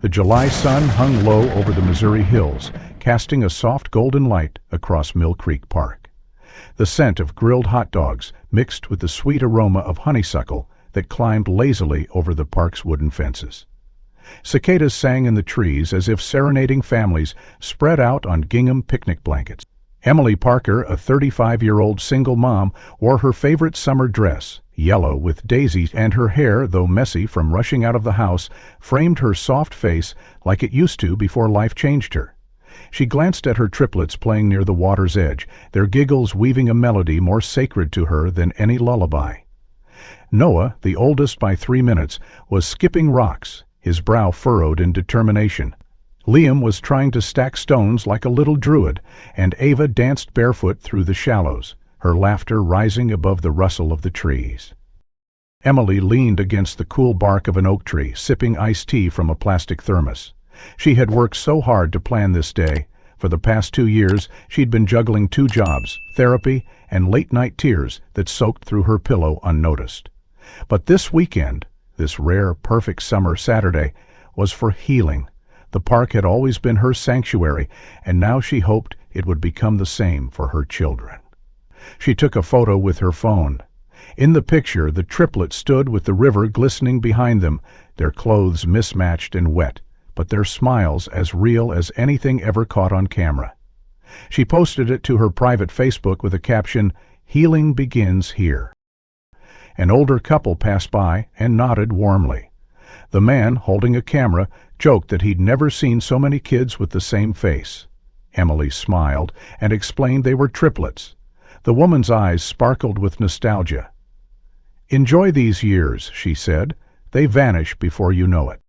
The July sun hung low over the Missouri hills, casting a soft golden light across Mill Creek Park. The scent of grilled hot dogs mixed with the sweet aroma of honeysuckle that climbed lazily over the park's wooden fences. Cicadas sang in the trees as if serenading families spread out on gingham picnic blankets. Emily Parker, a 35-year-old single mom, wore her favorite summer dress, yellow with daisies, and her hair, though messy from rushing out of the house, framed her soft face like it used to before life changed her. She glanced at her triplets playing near the water's edge, their giggles weaving a melody more sacred to her than any lullaby. Noah, the oldest by 3 minutes, was skipping rocks, his brow furrowed in determination. Liam was trying to stack stones like a little druid, and Ava danced barefoot through the shallows, her laughter rising above the rustle of the trees. Emily leaned against the cool bark of an oak tree, sipping iced tea from a plastic thermos. She had worked so hard to plan this day. For the past 2 years, she'd been juggling 2 jobs, therapy, and late-night tears that soaked through her pillow unnoticed. But this weekend, this rare, perfect summer Saturday, was for healing. The park had always been her sanctuary, and now she hoped it would become the same for her children. She took a photo with her phone. In the picture, the triplets stood with the river glistening behind them, their clothes mismatched and wet, but their smiles as real as anything ever caught on camera. She posted it to her private Facebook with a caption, "Healing begins here." An older couple passed by and nodded warmly. The man, holding a camera, joked that he'd never seen so many kids with the same face. Emily smiled and explained they were triplets. The woman's eyes sparkled with nostalgia. "Enjoy these years," she said. "They vanish before you know it."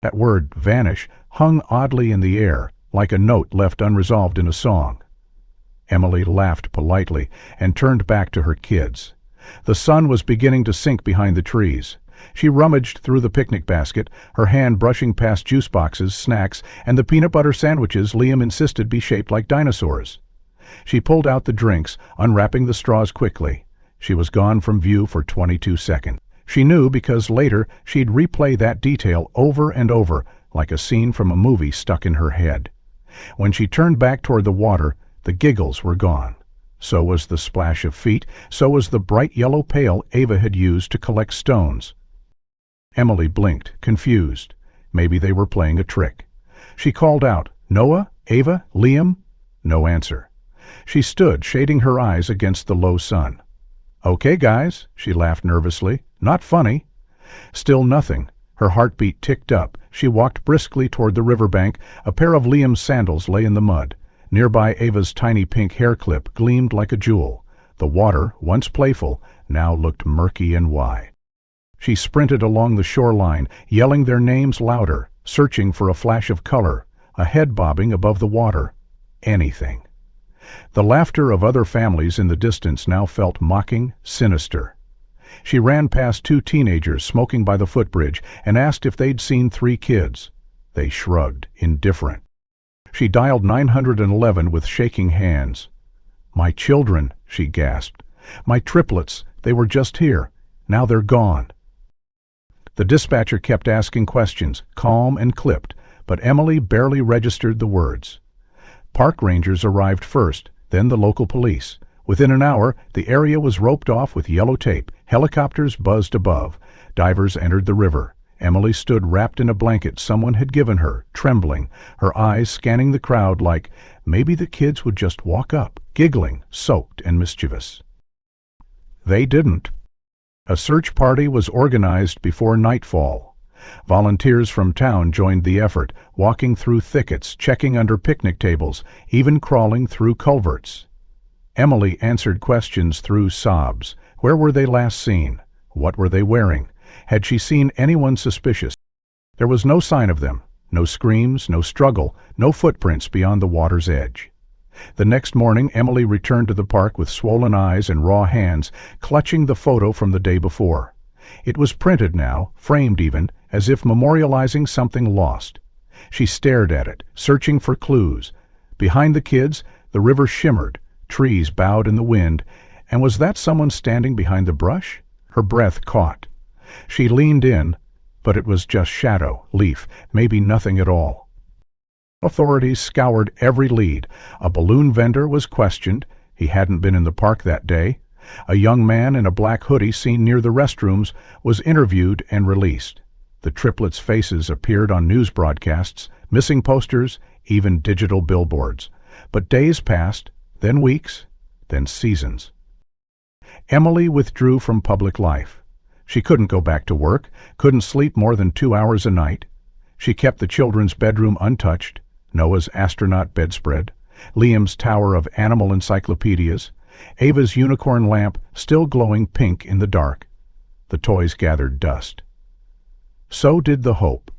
That word, vanish, hung oddly in the air, like a note left unresolved in a song. Emily laughed politely and turned back to her kids. The sun was beginning to sink behind the trees. She rummaged through the picnic basket, her hand brushing past juice boxes, snacks, and the peanut butter sandwiches Liam insisted be shaped like dinosaurs. She pulled out the drinks, unwrapping the straws quickly. She was gone from view for 22 seconds. She knew because later she'd replay that detail over and over, like a scene from a movie stuck in her head. When she turned back toward the water, the giggles were gone. So was the splash of feet, so was the bright yellow pail Ava had used to collect stones. Emily blinked, confused. Maybe they were playing a trick. She called out, "Noah? Ava? Liam?" No answer. She stood, shading her eyes against the low sun. "Okay, guys," she laughed nervously. "Not funny." Still nothing. Her heartbeat ticked up. She walked briskly toward the riverbank. A pair of Liam's sandals lay in the mud. Nearby, Ava's tiny pink hair clip gleamed like a jewel. The water, once playful, now looked murky and wide. She sprinted along the shoreline, yelling their names louder, searching for a flash of color, a head bobbing above the water. Anything. The laughter of other families in the distance now felt mocking, sinister. She ran past 2 teenagers smoking by the footbridge and asked if they'd seen 3 kids. They shrugged, indifferent. She dialed 911 with shaking hands. "My children," she gasped. "My triplets, they were just here. Now they're gone." The dispatcher kept asking questions, calm and clipped, but Emily barely registered the words. Park rangers arrived first, then the local police. Within an hour, the area was roped off with yellow tape. Helicopters buzzed above. Divers entered the river. Emily stood wrapped in a blanket someone had given her, trembling, her eyes scanning the crowd like maybe the kids would just walk up, giggling, soaked and mischievous. They didn't. A search party was organized before nightfall. Volunteers from town joined the effort, walking through thickets, checking under picnic tables, even crawling through culverts. Emily answered questions through sobs. Where were they last seen? What were they wearing? Had she seen anyone suspicious? There was no sign of them, no screams, no struggle, no footprints beyond the water's edge. The next morning, Emily returned to the park with swollen eyes and raw hands, clutching the photo from the day before. It was printed now, framed even, as if memorializing something lost. She stared at it, searching for clues. Behind the kids, the river shimmered, trees bowed in the wind, and was that someone standing behind the brush? Her breath caught. She leaned in. But it was just shadow, leaf, maybe nothing at all. Authorities scoured every lead. A balloon vendor was questioned. He hadn't been in the park that day. A young man in a black hoodie seen near the restrooms was interviewed and released. The triplets' faces appeared on news broadcasts, missing posters, even digital billboards. But days passed, then weeks, then seasons. Emily withdrew from public life. She couldn't go back to work, couldn't sleep more than 2 hours a night. She kept the children's bedroom untouched, Noah's astronaut bedspread, Liam's tower of animal encyclopedias, Ava's unicorn lamp still glowing pink in the dark. The toys gathered dust. So did the hope.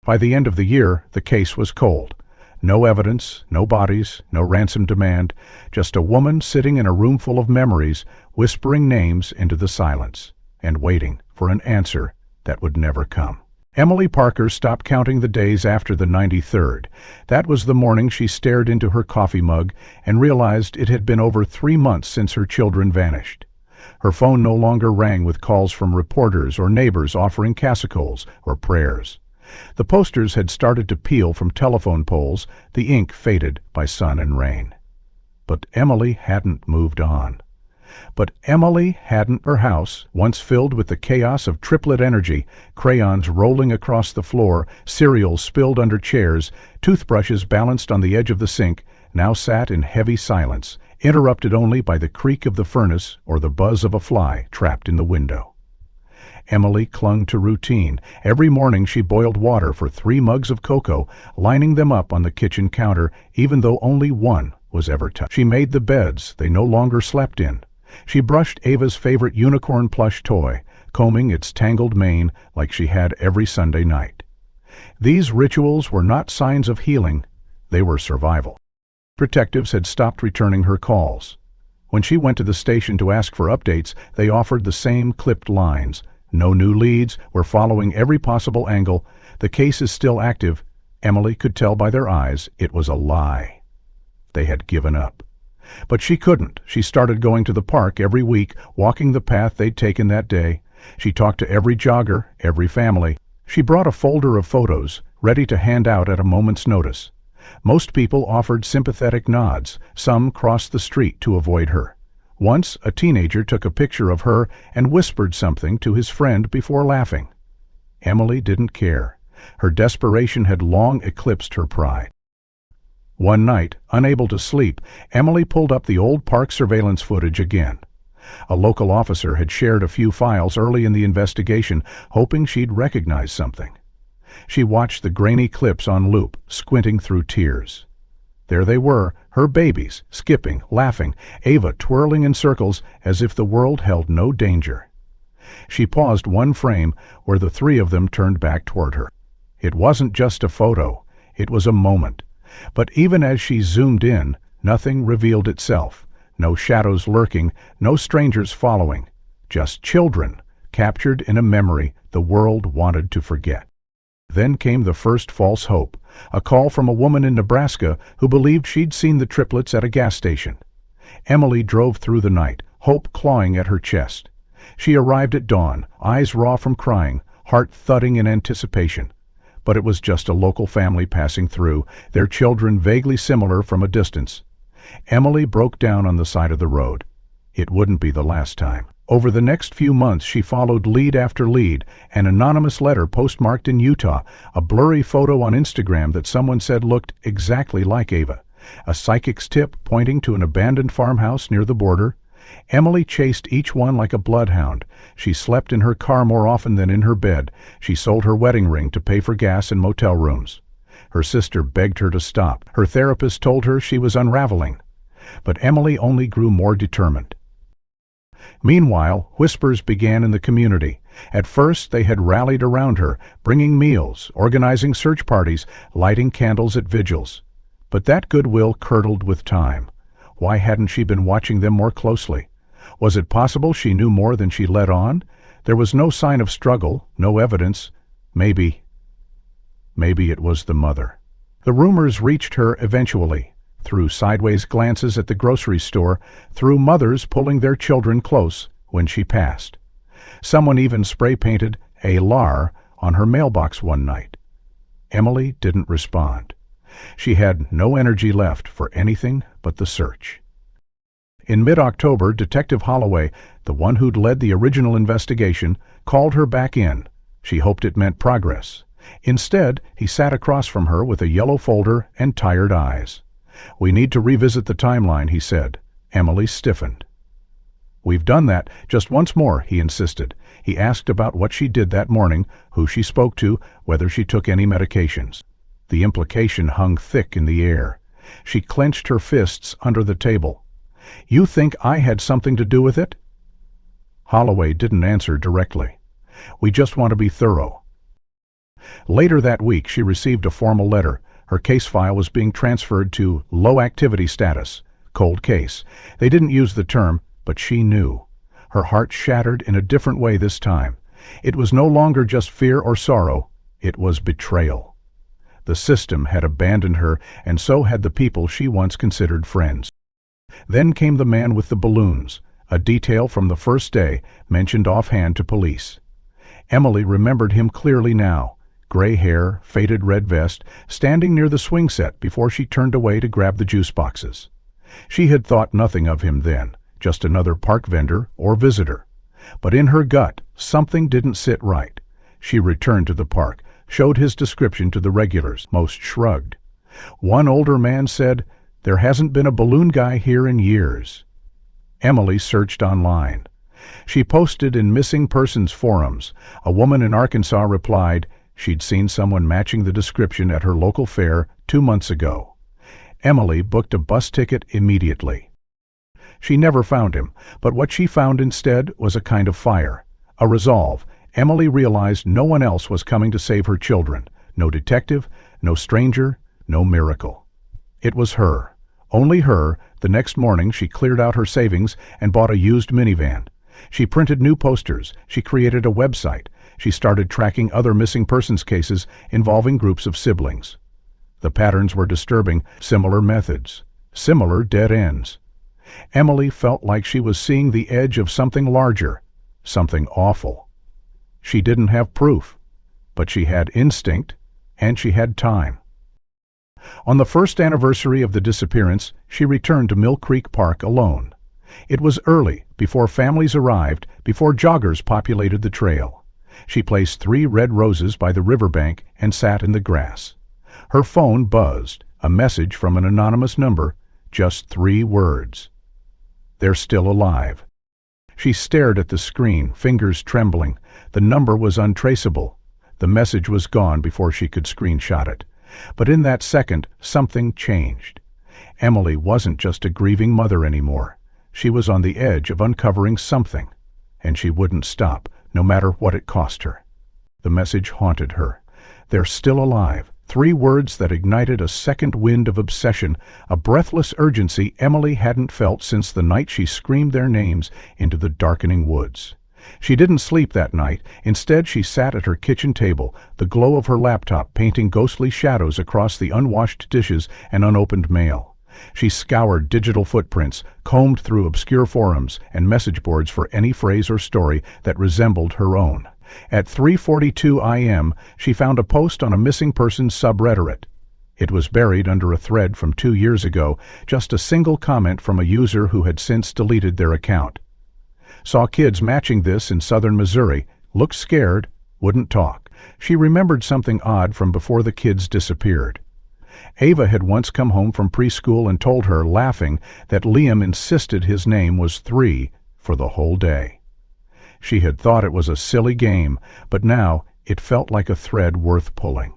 By the end of the year, the case was cold. No evidence, no bodies, no ransom demand, just a woman sitting in a room full of memories, whispering names into the silence, and waiting for an answer that would never come. Emily Parker stopped counting the days after the 93rd. That was the morning she stared into her coffee mug and realized it had been over 3 months since her children vanished. Her phone no longer rang with calls from reporters or neighbors offering casseroles or prayers. The posters had started to peel from telephone poles, the ink faded by sun and rain. But Emily hadn't moved on. Her house, once filled with the chaos of triplet energy, crayons rolling across the floor, cereals spilled under chairs, toothbrushes balanced on the edge of the sink, now sat in heavy silence, interrupted only by the creak of the furnace or the buzz of a fly trapped in the window. Emily clung to routine. Every morning she boiled water for 3 mugs of cocoa, lining them up on the kitchen counter, even though only one was ever touched. She made the beds they no longer slept in. She brushed Ava's favorite unicorn plush toy, combing its tangled mane like she had every Sunday night. These rituals were not signs of healing, they were survival. Detectives had stopped returning her calls. When she went to the station to ask for updates, they offered the same clipped lines. No new leads, we're following every possible angle, the case is still active. Emily could tell by their eyes it was a lie. They had given up. But she couldn't. She started going to the park every week, walking the path they'd taken that day. She talked to every jogger, every family. She brought a folder of photos, ready to hand out at a moment's notice. Most people offered sympathetic nods. Some crossed the street to avoid her. Once, a teenager took a picture of her and whispered something to his friend before laughing. Emily didn't care. Her desperation had long eclipsed her pride. One night, unable to sleep, Emily pulled up the old park surveillance footage again. A local officer had shared a few files early in the investigation, hoping she'd recognize something. She watched the grainy clips on loop, squinting through tears. There they were, her babies, skipping, laughing, Ava twirling in circles as if the world held no danger. She paused one frame where the 3 of them turned back toward her. It wasn't just a photo, it was a moment. But even as she zoomed in, nothing revealed itself. No shadows lurking, no strangers following. Just children, captured in a memory the world wanted to forget. Then came the first false hope, a call from a woman in Nebraska who believed she'd seen the triplets at a gas station. Emily drove through the night, hope clawing at her chest. She arrived at dawn, eyes raw from crying, heart thudding in anticipation. But it was just a local family passing through, their children vaguely similar from a distance. Emily broke down on the side of the road. It wouldn't be the last time. Over the next few months she followed lead after lead, an anonymous letter postmarked in Utah, a blurry photo on Instagram that someone said looked exactly like Ava, a psychic's tip pointing to an abandoned farmhouse near the border. Emily chased each one like a bloodhound. She slept in her car more often than in her bed. She sold her wedding ring to pay for gas and motel rooms. Her sister begged her to stop. Her therapist told her she was unraveling. But Emily only grew more determined. Meanwhile, whispers began in the community. At first, they had rallied around her, bringing meals, organizing search parties, lighting candles at vigils. But that goodwill curdled with time. Why hadn't she been watching them more closely? Was it possible she knew more than she let on? There was no sign of struggle, no evidence. Maybe it was the mother. The rumors reached her eventually, through sideways glances at the grocery store, through mothers pulling their children close when she passed. Someone even spray-painted a "lar" on her mailbox one night. Emily didn't respond. She had no energy left for anything but the search. In mid-October, Detective Holloway, the one who'd led the original investigation, called her back in. She hoped it meant progress. Instead, he sat across from her with a yellow folder and tired eyes. "We need to revisit the timeline," he said. Emily stiffened. "We've done that just once more," he insisted. He asked about what she did that morning, who she spoke to, whether she took any medications. The implication hung thick in the air. She clenched her fists under the table. "You think I had something to do with it?" Holloway didn't answer directly. "We just want to be thorough." Later that week, she received a formal letter. Her case file was being transferred to low activity status, cold case. They didn't use the term, but she knew. Her heart shattered in a different way this time. It was no longer just fear or sorrow, it was betrayal. The system had abandoned her, and so had the people she once considered friends. Then came the man with the balloons, a detail from the first day, mentioned offhand to police. Emily remembered him clearly now. Gray hair, faded red vest, standing near the swing set before she turned away to grab the juice boxes. She had thought nothing of him then, just another park vendor or visitor. But in her gut, something didn't sit right. She returned to the park, showed his description to the regulars. Most shrugged. One older man said, "There hasn't been a balloon guy here in years." Emily searched online. She posted in missing persons forums. A woman in Arkansas replied she'd seen someone matching the description at her local fair 2 months ago. Emily booked a bus ticket immediately. She never found him, but what she found instead was a kind of fire, a resolve. Emily realized no one else was coming to save her children. No detective, no stranger, no miracle. It was her. Only her. The next morning she cleared out her savings and bought a used minivan. She printed new posters. She created a website. She started tracking other missing persons cases involving groups of siblings. The patterns were disturbing, similar methods, similar dead ends. Emily felt like she was seeing the edge of something larger, something awful. She didn't have proof, but she had instinct, and she had time. On the first anniversary of the disappearance, she returned to Mill Creek Park alone. It was early, before families arrived, before joggers populated the trail. She placed 3 red roses by the riverbank and sat in the grass. Her phone buzzed, a message from an anonymous number, just 3 words. "They're still alive." She stared at the screen, fingers trembling. The number was untraceable. The message was gone before she could screenshot it. But in that second, something changed. Emily wasn't just a grieving mother anymore. She was on the edge of uncovering something, and she wouldn't stop, no matter what it cost her. The message haunted her. "They're still alive." 3 words that ignited a second wind of obsession, a breathless urgency Emily hadn't felt since the night she screamed their names into the darkening woods. She didn't sleep that night. Instead, she sat at her kitchen table, the glow of her laptop painting ghostly shadows across the unwashed dishes and unopened mail. She scoured digital footprints, combed through obscure forums and message boards for any phrase or story that resembled her own. At 3:42 a.m., she found a post on a missing persons subreddit. It was buried under a thread from 2 years ago, just a single comment from a user who had since deleted their account. Saw kids matching this in southern Missouri, looked scared, wouldn't talk. She remembered something odd from before the kids disappeared. Ava had once come home from preschool and told her, laughing, that Liam insisted his name was 3 for the whole day. She had thought it was a silly game, but now it felt like a thread worth pulling.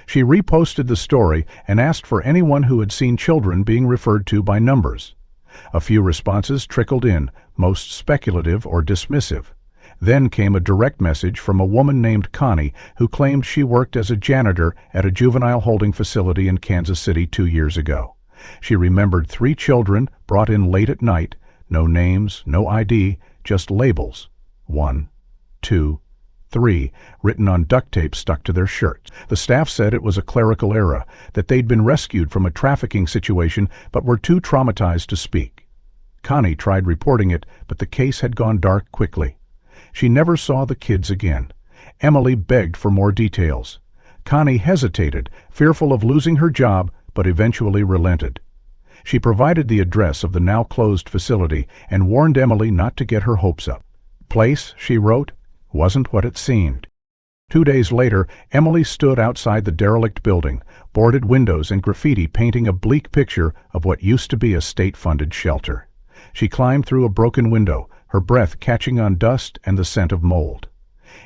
She reposted the story and asked for anyone who had seen children being referred to by numbers. A few responses trickled in, most speculative or dismissive. Then came a direct message from a woman named Connie who claimed she worked as a janitor at a juvenile holding facility in Kansas City 2 years ago. She remembered 3 children brought in late at night, no names, no ID, just labels. 1, 2, 3, written on duct tape stuck to their shirts. The staff said it was a clerical error, that they'd been rescued from a trafficking situation but were too traumatized to speak. Connie tried reporting it, but the case had gone dark quickly. She never saw the kids again. Emily begged for more details. Connie hesitated, fearful of losing her job, but eventually relented. She provided the address of the now-closed facility and warned Emily not to get her hopes up. Place, she wrote, wasn't what it seemed. 2 days later, Emily stood outside the derelict building, boarded windows and graffiti painting a bleak picture of what used to be a state-funded shelter. She climbed through a broken window, her breath catching on dust and the scent of mold.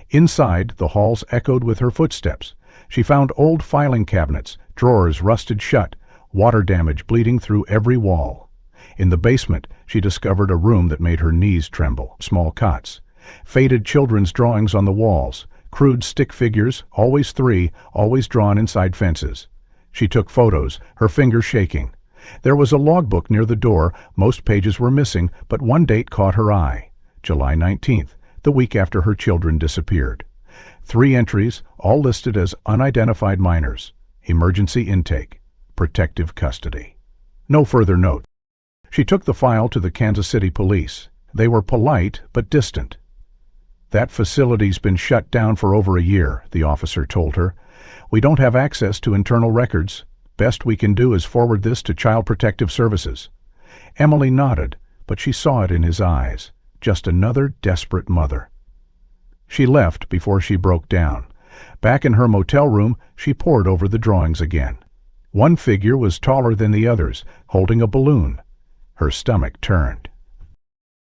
Inside, the halls echoed with her footsteps. She found old filing cabinets, drawers rusted shut, water damage bleeding through every wall. In the basement, she discovered a room that made her knees tremble. Small cots, faded children's drawings on the walls, crude stick figures, always 3, always drawn inside fences. She took photos, her fingers shaking. There was a logbook near the door. Most pages were missing, but one date caught her eye. July 19th, the week after her children disappeared. 3 entries, all listed as unidentified minors. Emergency intake. Protective custody. No further note. She took the file to the Kansas City police. They were polite but distant. That facility's been shut down for over a year, the officer told her. We don't have access to internal records. Best we can do is forward this to Child Protective Services. Emily nodded, but she saw it in his eyes. Just another desperate mother. She left before she broke down. Back in her motel room, she pored over the drawings again. One figure was taller than the others, holding a balloon. Her stomach turned.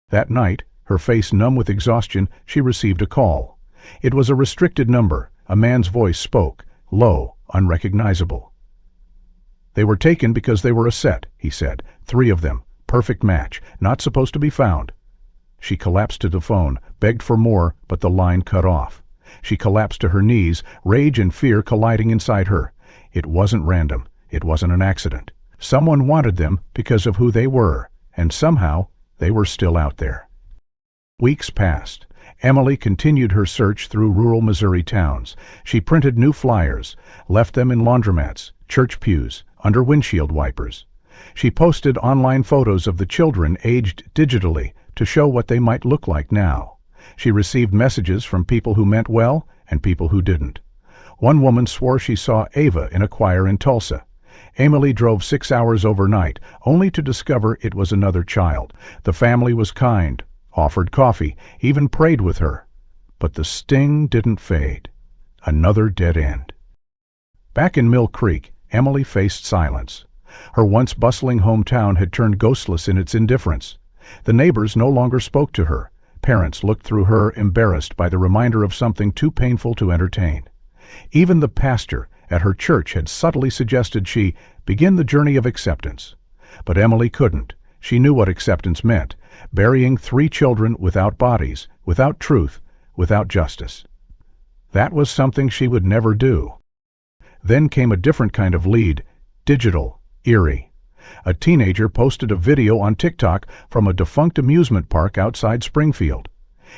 That night, her face numb with exhaustion, she received a call. It was a restricted number. A man's voice spoke, low, unrecognizable. They were taken because they were a set, he said. 3 of them. Perfect match. Not supposed to be found. She collapsed to the phone, begged for more, but the line cut off. She collapsed to her knees, rage and fear colliding inside her. It wasn't random. It wasn't an accident. Someone wanted them because of who they were, and somehow they were still out there. Weeks passed. Emily continued her search through rural Missouri towns. She printed new flyers, left them in laundromats, church pews, under windshield wipers. She posted online photos of the children aged digitally to show what they might look like now. She received messages from people who meant well and people who didn't. One woman swore she saw Ava in a choir in Tulsa. Emily drove 6 hours overnight, only to discover it was another child. The family was kind, offered coffee, even prayed with her. But the sting didn't fade. Another dead end. Back in Mill Creek, Emily faced silence. Her once bustling hometown had turned ghostless in its indifference. The neighbors no longer spoke to her. Parents looked through her, embarrassed by the reminder of something too painful to entertain. Even the pastor at her church had subtly suggested she begin the journey of acceptance. But Emily couldn't. She knew what acceptance meant, burying 3 children without bodies, without truth, without justice. That was something she would never do. Then came a different kind of lead, digital, eerie. A teenager posted a video on TikTok from a defunct amusement park outside Springfield.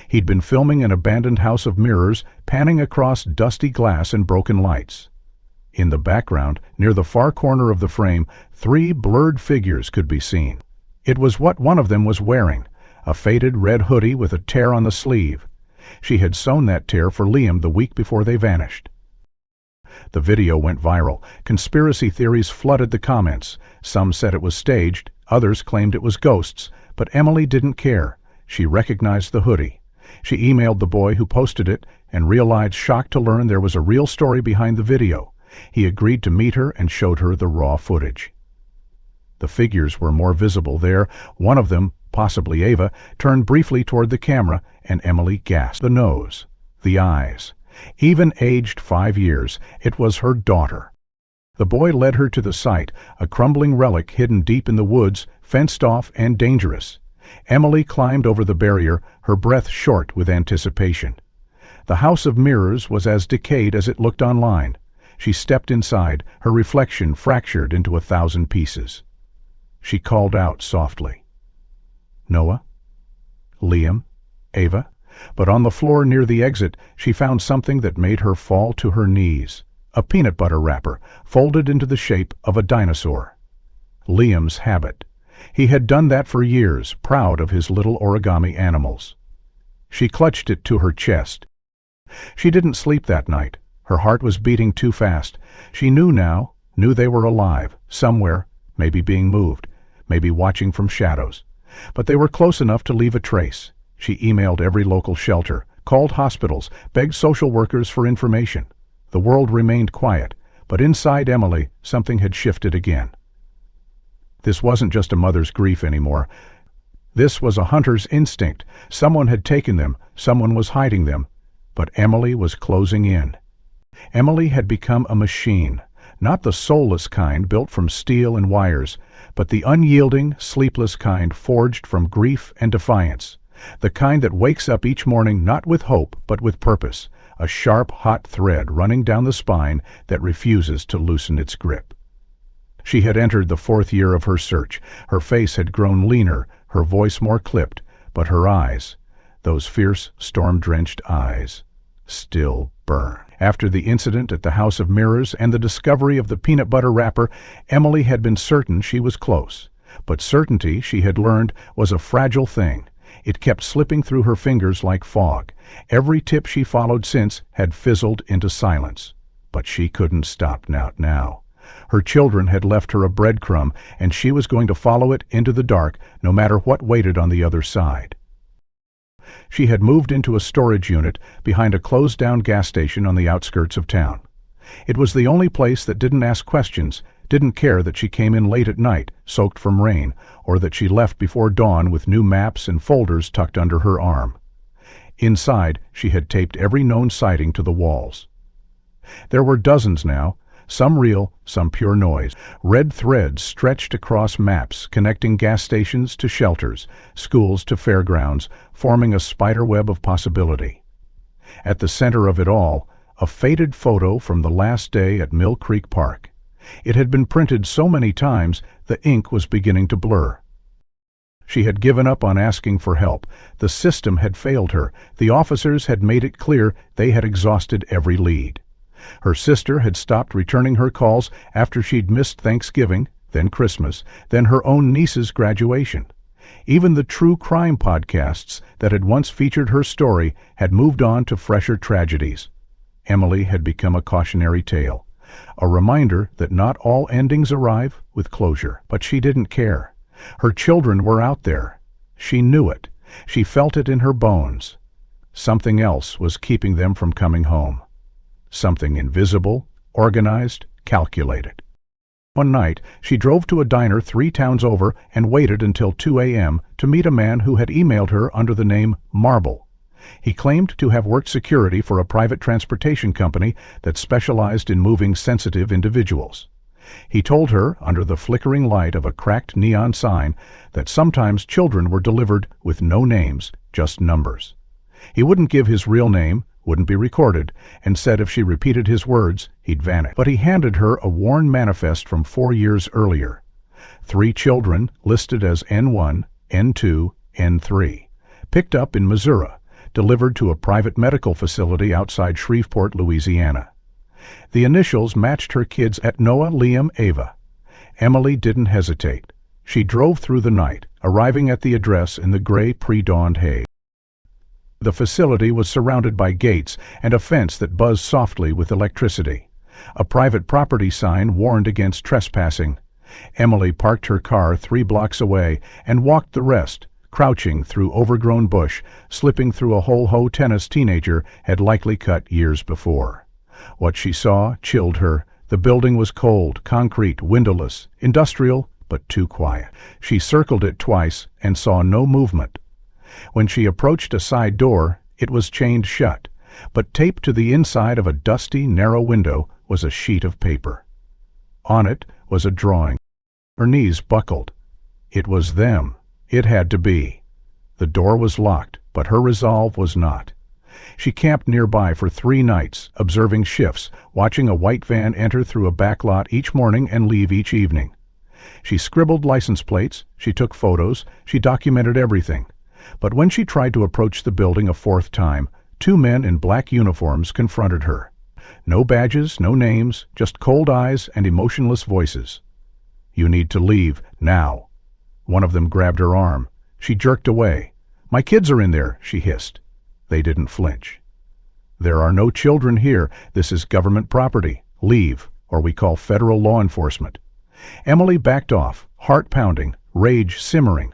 He'd been filming an abandoned house of mirrors, panning across dusty glass and broken lights. In the background, near the far corner of the frame, 3 blurred figures could be seen. It was what one of them was wearing, a faded red hoodie with a tear on the sleeve. She had sewn that tear for Liam the week before they vanished. The video went viral. Conspiracy theories flooded the comments. Some said it was staged, others claimed it was ghosts, but Emily didn't care. She recognized the hoodie. She emailed the boy who posted it and realized, shocked to learn there was a real story behind the video. He agreed to meet her and showed her the raw footage. The figures were more visible there. One of them, possibly Ava, turned briefly toward the camera, and Emily gasped. The nose, the eyes. Even aged 5 years, it was her daughter. The boy led her to the site, a crumbling relic hidden deep in the woods, fenced off and dangerous. Emily climbed over the barrier, her breath short with anticipation. The house of mirrors was as decayed as it looked online. She stepped inside, her reflection fractured into 1,000 pieces. She called out softly. Noah? Liam? Ava? But on the floor near the exit, she found something that made her fall to her knees. A peanut butter wrapper, folded into the shape of a dinosaur. Liam's habit. He had done that for years, proud of his little origami animals. She clutched it to her chest. She didn't sleep that night. Her heart was beating too fast. She knew now, knew they were alive, somewhere, maybe being moved, maybe watching from shadows. But they were close enough to leave a trace. She emailed every local shelter, called hospitals, begged social workers for information. The world remained quiet, but inside Emily, something had shifted again. This wasn't just a mother's grief anymore. This was a hunter's instinct. Someone had taken them, someone was hiding them, but Emily was closing in. Emily had become a machine, not the soulless kind built from steel and wires, but the unyielding, sleepless kind forged from grief and defiance, the kind that wakes up each morning not with hope but with purpose, a sharp, hot thread running down the spine that refuses to loosen its grip. She had entered the 4th year of her search. Her face had grown leaner, her voice more clipped, but her eyes, those fierce, storm-drenched eyes, still burn. After the incident at the House of Mirrors and the discovery of the peanut butter wrapper, Emily had been certain she was close. But certainty, she had learned, was a fragile thing. It kept slipping through her fingers like fog. Every tip she followed since had fizzled into silence. But she couldn't stop now. Her children had left her a breadcrumb, and she was going to follow it into the dark, no matter what waited on the other side. She had moved into a storage unit behind a closed-down gas station on the outskirts of town. It was the only place that didn't ask questions, didn't care that she came in late at night, soaked from rain, or that she left before dawn with new maps and folders tucked under her arm. Inside, she had taped every known sighting to the walls. There were dozens now, some real, some pure noise. Red threads stretched across maps, connecting gas stations to shelters, schools to fairgrounds, forming a spiderweb of possibility. At the center of it all, a faded photo from the last day at Mill Creek Park. It had been printed so many times, the ink was beginning to blur. She had given up on asking for help. The system had failed her. The officers had made it clear they had exhausted every lead. Her sister had stopped returning her calls after she'd missed Thanksgiving, then Christmas, then her own niece's graduation. Even the true crime podcasts that had once featured her story had moved on to fresher tragedies. Emily had become a cautionary tale, a reminder that not all endings arrive with closure. But she didn't care. Her children were out there. She knew it. She felt it in her bones. Something else was keeping them from coming home. Something invisible, organized, calculated. One night, she drove to a diner 3 towns over and waited until 2 a.m. to meet a man who had emailed her under the name Marble. He claimed to have worked security for a private transportation company that specialized in moving sensitive individuals. He told her, under the flickering light of a cracked neon sign, that sometimes children were delivered with no names, just numbers. He wouldn't give his real name, wouldn't be recorded, and said if she repeated his words, he'd vanish. But he handed her a worn manifest from 4 years earlier. 3 children listed as N1, N2, N3, picked up in Missouri, delivered to a private medical facility outside Shreveport, Louisiana. The initials matched her kids at Noah, Liam, Ava. Emily didn't hesitate. She drove through the night, arriving at the address in the gray pre-dawned haze. The facility was surrounded by gates and a fence that buzzed softly with electricity. A private property sign warned against trespassing. Emily parked her car 3 blocks away and walked the rest, crouching through overgrown bush, slipping through a ho-ho tennis teenager had likely cut years before. What she saw chilled her. The building was cold, concrete, windowless, industrial, but too quiet. She circled it twice and saw no movement. When she approached a side door, it was chained shut, but taped to the inside of a dusty, narrow window was a sheet of paper. On it was a drawing. Her knees buckled. It was them. It had to be. The door was locked, but her resolve was not. She camped nearby for 3 nights, observing shifts, watching a white van enter through a back lot each morning and leave each evening. She scribbled license plates, she took photos, she documented everything. But when she tried to approach the building a 4th time, 2 men in black uniforms confronted her. No badges, no names, just cold eyes and emotionless voices. "You need to leave, now." One of them grabbed her arm. She jerked away. "My kids are in there," she hissed. They didn't flinch. "There are no children here. This is government property. Leave, or we call federal law enforcement." Emily backed off, heart pounding, rage simmering.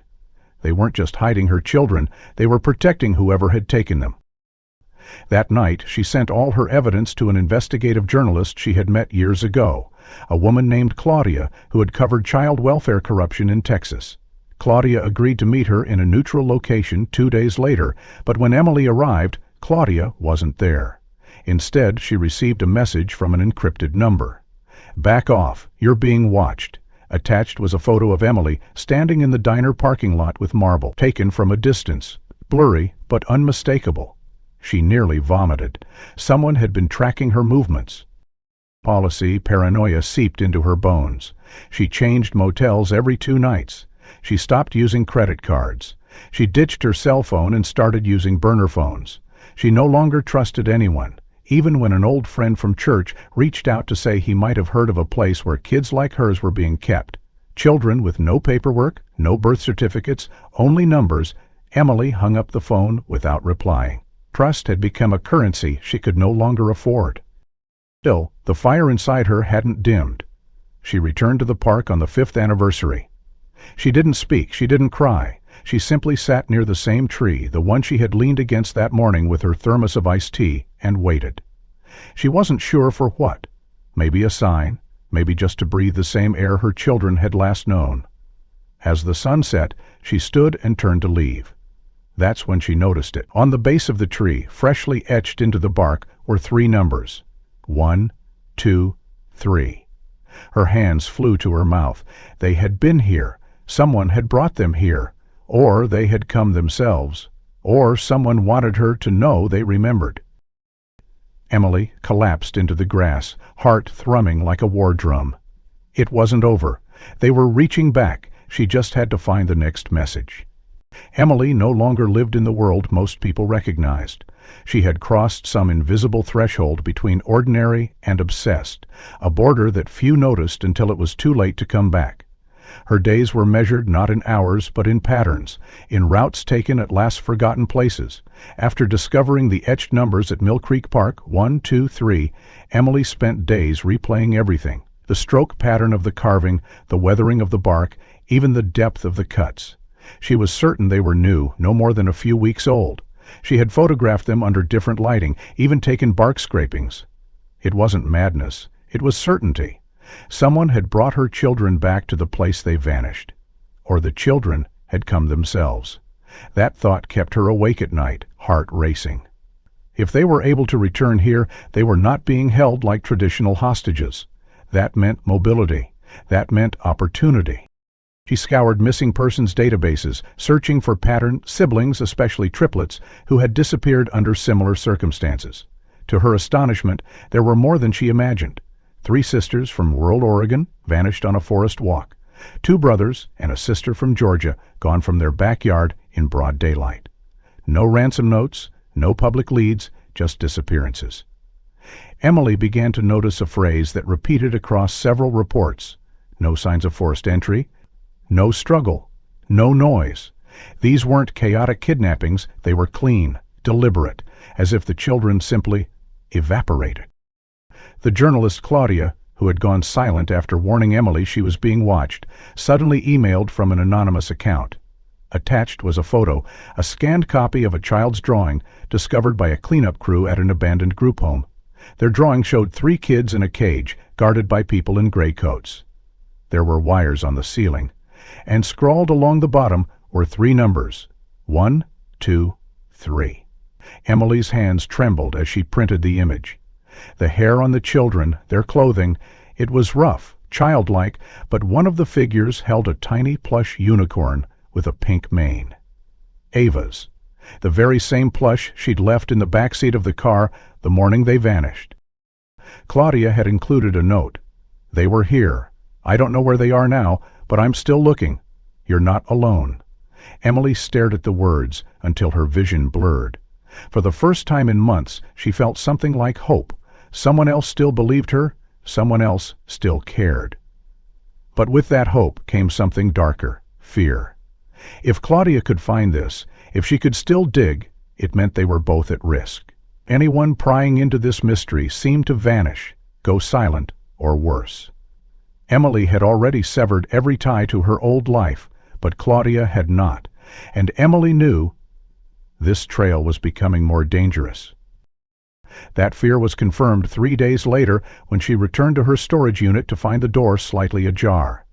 They weren't just hiding her children, they were protecting whoever had taken them. That night, she sent all her evidence to an investigative journalist she had met years ago, a woman named Claudia who had covered child welfare corruption in Texas. Claudia agreed to meet her in a neutral location 2 days later, but when Emily arrived, Claudia wasn't there. Instead, she received a message from an encrypted number. "Back off, you're being watched." Attached was a photo of Emily standing in the diner parking lot with marble, taken from a distance, blurry but unmistakable. She nearly vomited. Someone had been tracking her movements. Policy paranoia seeped into her bones. She changed motels every 2 nights. She stopped using credit cards. She ditched her cell phone and started using burner phones. She no longer trusted anyone, even when an old friend from church reached out to say he might have heard of a place where kids like hers were being kept. Children with no paperwork, no birth certificates, only numbers. Emily hung up the phone without replying. Trust had become a currency she could no longer afford. Still, the fire inside her hadn't dimmed. She returned to the park on the 5th anniversary. She didn't speak, she didn't cry. She simply sat near the same tree, the one she had leaned against that morning with her thermos of iced tea, and waited. She wasn't sure for what. Maybe a sign, maybe just to breathe the same air her children had last known. As the sun set, she stood and turned to leave. That's when she noticed it. On the base of the tree, freshly etched into the bark, were 3 numbers. 1, 2, 3. Her hands flew to her mouth. They had been here. Someone had brought them here. Or they had come themselves. Or someone wanted her to know they remembered. Emily collapsed into the grass, heart thrumming like a war drum. It wasn't over. They were reaching back. She just had to find the next message. Emily no longer lived in the world most people recognized. She had crossed some invisible threshold between ordinary and obsessed, a border that few noticed until it was too late to come back. Her days were measured not in hours but in patterns, in routes taken at last forgotten places. After discovering the etched numbers at Mill Creek Park, 1, 2, 3, Emily spent days replaying everything. The stroke pattern of the carving, the weathering of the bark, even the depth of the cuts. She was certain they were new, no more than a few weeks old. She had photographed them under different lighting, even taken bark scrapings. It wasn't madness, it was certainty. Someone had brought her children back to the place they vanished. Or the children had come themselves. That thought kept her awake at night, heart racing. If they were able to return here, they were not being held like traditional hostages. That meant mobility. That meant opportunity. She scoured missing persons databases, searching for pattern siblings, especially triplets, who had disappeared under similar circumstances. To her astonishment, there were more than she imagined. 3 sisters from rural Oregon vanished on a forest walk. 2 brothers and a sister from Georgia gone from their backyard in broad daylight. No ransom notes, no public leads, just disappearances. Emily began to notice a phrase that repeated across several reports. No signs of forced entry. No struggle, no noise. These weren't chaotic kidnappings, they were clean, deliberate, as if the children simply evaporated. The journalist Claudia, who had gone silent after warning Emily she was being watched, suddenly emailed from an anonymous account. Attached was a photo, a scanned copy of a child's drawing discovered by a cleanup crew at an abandoned group home. Their drawing showed 3 kids in a cage, guarded by people in gray coats. There were wires on the ceiling, and scrawled along the bottom were 3 numbers, 1, 2, 3. Emily's hands trembled as she printed the image. The hair on the children, their clothing, it was rough, childlike, but one of the figures held a tiny plush unicorn with a pink mane. Ava's, the very same plush she'd left in the backseat of the car the morning they vanished. Claudia had included a note. "They were here. I don't know where they are now, but I'm still looking. You're not alone." Emily stared at the words until her vision blurred. For the first time in months, she felt something like hope. Someone else still believed her, someone else still cared. But with that hope came something darker, fear. If Claudia could find this, if she could still dig, it meant they were both at risk. Anyone prying into this mystery seemed to vanish, go silent, or worse. Emily had already severed every tie to her old life, but Claudia had not, and Emily knew this trail was becoming more dangerous. That fear was confirmed 3 days later when she returned to her storage unit to find the door slightly ajar.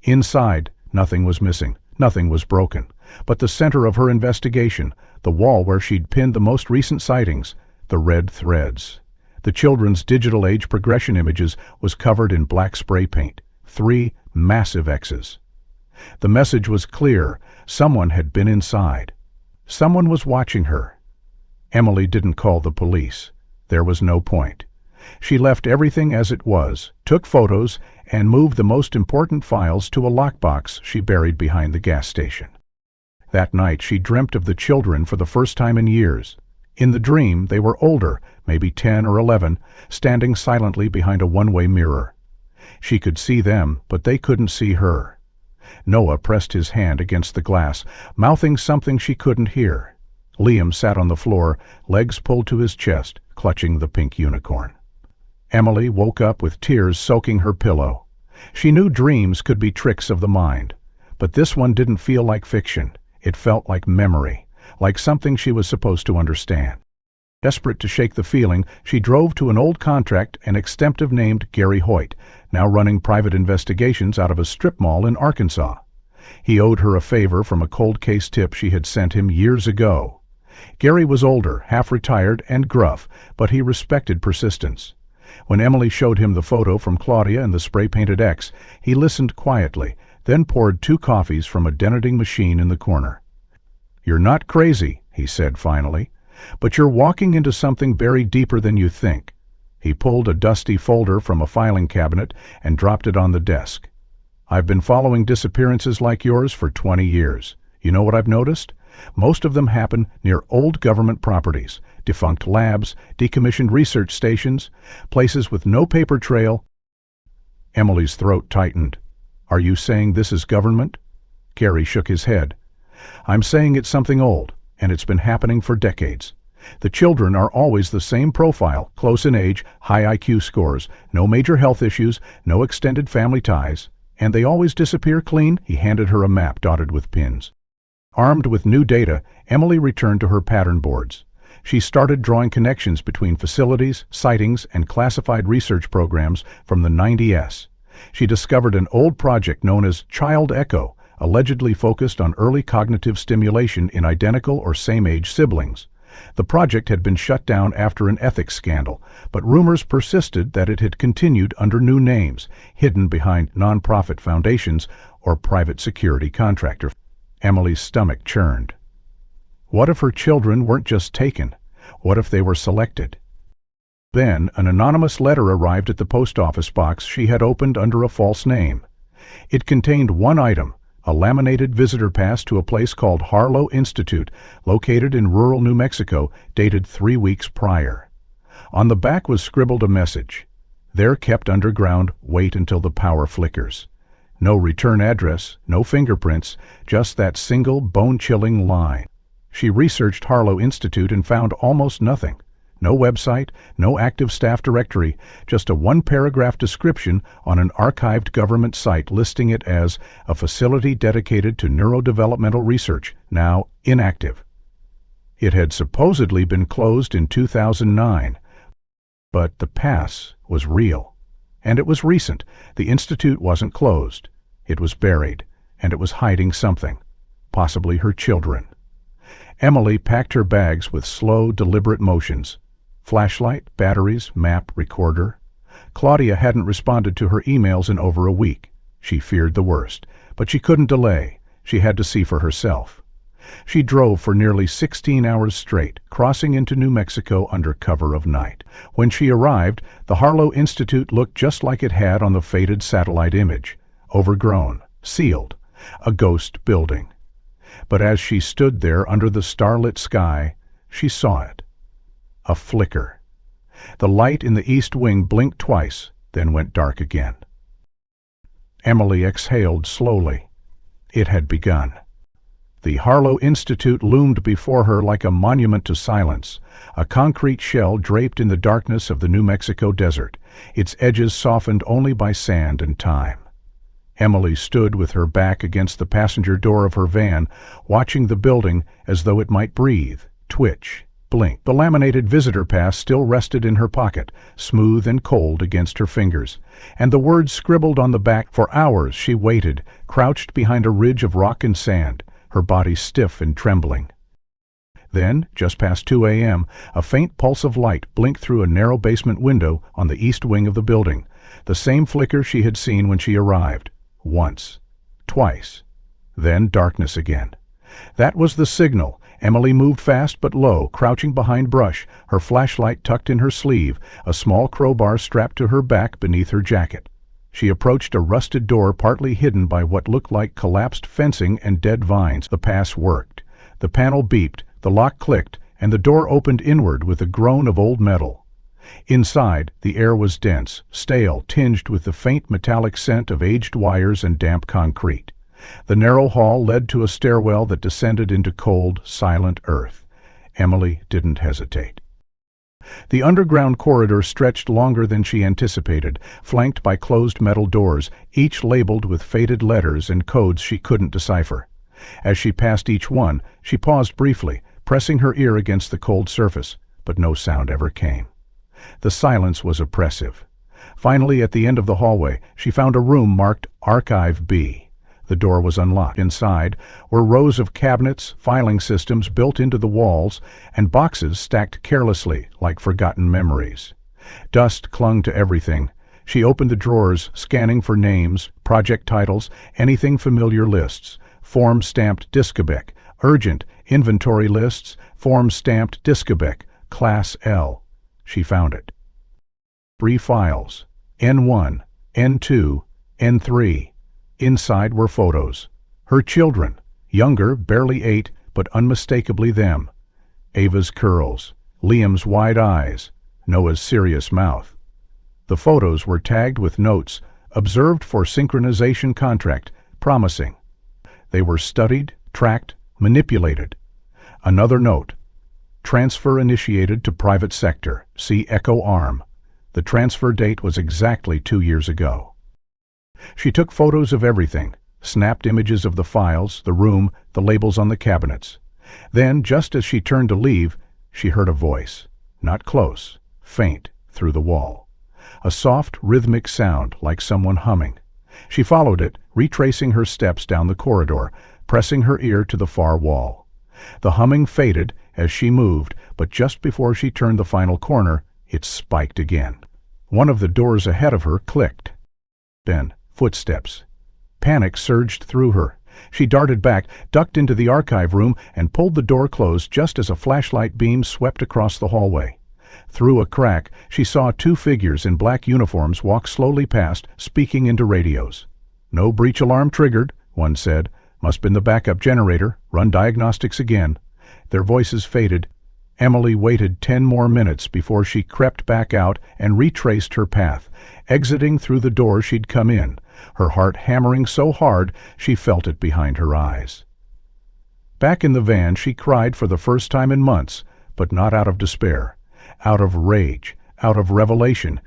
Inside, nothing was missing, nothing was broken, but the center of her investigation, the wall where she'd pinned the most recent sightings, the red threads. The children's digital age progression images was covered in black spray paint, 3 massive X's. The message was clear: someone had been inside. Someone was watching her. Emily didn't call the police. There was no point. She left everything as it was, took photos, and moved the most important files to a lockbox she buried behind the gas station. That night she dreamt of the children for the first time in years. In the dream, they were older, maybe 10 or 11, standing silently behind a one-way mirror. She could see them, but they couldn't see her. Noah pressed his hand against the glass, mouthing something she couldn't hear. Liam sat on the floor, legs pulled to his chest, clutching the pink unicorn. Emily woke up with tears soaking her pillow. She knew dreams could be tricks of the mind, but this one didn't feel like fiction. It felt like memory, like something she was supposed to understand. Desperate to shake the feeling, she drove to an old contract and extemtive named Gary Hoyt, now running private investigations out of a strip mall in Arkansas. He owed her a favor from a cold case tip she had sent him years ago. Gary was older, half-retired, and gruff, but he respected persistence. When Emily showed him the photo from Claudia and the spray-painted X, he listened quietly, then poured 2 coffees from a denating machine in the corner. "You're not crazy," he said finally, "but you're walking into something buried deeper than you think." He pulled a dusty folder from a filing cabinet and dropped it on the desk. "I've been following disappearances like yours for 20 years. You know what I've noticed? Most of them happen near old government properties, defunct labs, decommissioned research stations, places with no paper trail." Emily's throat tightened. "Are you saying this is government?" Gary shook his head. "I'm saying it's something old, and it's been happening for decades. The children are always the same profile, close in age, high IQ scores, no major health issues, no extended family ties, and they always disappear clean." He handed her a map dotted with pins. Armed with new data, Emily returned to her pattern boards. She started drawing connections between facilities, sightings, and classified research programs from the 90s. She discovered an old project known as Child Echo, allegedly focused on early cognitive stimulation in identical or same-age siblings. The project had been shut down after an ethics scandal, but rumors persisted that it had continued under new names, hidden behind nonprofit foundations or private security contractors. Emily's stomach churned. What if her children weren't just taken? What if they were selected? Then an anonymous letter arrived at the post office box she had opened under a false name. It contained one item: a laminated visitor pass to a place called Harlow Institute, located in rural New Mexico, dated 3 weeks prior. On the back was scribbled a message: "They're kept underground, wait until the power flickers." No return address, no fingerprints, just that single bone-chilling line. She researched Harlow Institute and found almost nothing. No website, no active staff directory, just a 1-paragraph description on an archived government site listing it as a facility dedicated to neurodevelopmental research, now inactive. It had supposedly been closed in 2009, but the pass was real. And it was recent. The institute wasn't closed. It was buried, and it was hiding something, possibly her children. Emily packed her bags with slow, deliberate motions. Flashlight, batteries, map, recorder. Claudia hadn't responded to her emails in over a week. She feared the worst, but she couldn't delay. She had to see for herself. She drove for nearly 16 hours straight, crossing into New Mexico under cover of night. When she arrived, the Harlow Institute looked just like it had on the faded satellite image. Overgrown, sealed, a ghost building. But as she stood there under the starlit sky, she saw it. A flicker. The light in the east wing blinked twice, then went dark again. Emily exhaled slowly. It had begun. The Harlow Institute loomed before her like a monument to silence, a concrete shell draped in the darkness of the New Mexico desert, its edges softened only by sand and time. Emily stood with her back against the passenger door of her van, watching the building as though it might breathe, twitch, blink. The laminated visitor pass still rested in her pocket, smooth and cold against her fingers, and the words scribbled on the back. For hours she waited, crouched behind a ridge of rock and sand, her body stiff and trembling. Then, just past 2 a.m., a faint pulse of light blinked through a narrow basement window on the east wing of the building, the same flicker she had seen when she arrived. Once. Twice. Then darkness again. That was the signal. Emily moved fast but low, crouching behind brush, her flashlight tucked in her sleeve, a small crowbar strapped to her back beneath her jacket. She approached a rusted door partly hidden by what looked like collapsed fencing and dead vines. The pass worked. The panel beeped, the lock clicked, and the door opened inward with a groan of old metal. Inside, the air was dense, stale, tinged with the faint metallic scent of aged wires and damp concrete. The narrow hall led to a stairwell that descended into cold, silent earth. Emily didn't hesitate. The underground corridor stretched longer than she anticipated, flanked by closed metal doors, each labeled with faded letters and codes she couldn't decipher. As she passed each one, she paused briefly, pressing her ear against the cold surface, but no sound ever came. The silence was oppressive. Finally, at the end of the hallway, she found a room marked Archive B. The door was unlocked. Inside were rows of cabinets, filing systems built into the walls, and boxes stacked carelessly like forgotten memories. Dust clung to everything. She opened the drawers, scanning for names, project titles, anything familiar. Lists, form stamped Discobec, urgent, inventory lists, form stamped Discobec, Class L. She found it. 3 files, N1, N2, N3. Inside were photos. Her children, younger, barely 8, but unmistakably them. Ava's curls, Liam's wide eyes, Noah's serious mouth. The photos were tagged with notes, observed for synchronization contract, promising. They were studied, tracked, manipulated. Another note. Transfer initiated to private sector, see Echo Arm. The transfer date was exactly 2 years ago. She took photos of everything, snapped images of the files, the room, the labels on the cabinets. Then, just as she turned to leave, she heard a voice, not close, faint, through the wall. A soft, rhythmic sound, like someone humming. She followed it, retracing her steps down the corridor, pressing her ear to the far wall. The humming faded as she moved, but just before she turned the final corner, it spiked again. One of the doors ahead of her clicked. Then, footsteps. Panic surged through her. She darted back, ducked into the archive room, and pulled the door closed just as a flashlight beam swept across the hallway. Through a crack, she saw 2 figures in black uniforms walk slowly past, speaking into radios. "No breach alarm triggered," one said. "Must been the backup generator. Run diagnostics again." Their voices faded. Emily waited 10 more minutes before she crept back out and retraced her path, exiting through the door she'd come in, her heart hammering so hard she felt it behind her eyes. Back in the van, she cried for the first time in months, but not out of despair, out of rage, out of revelation.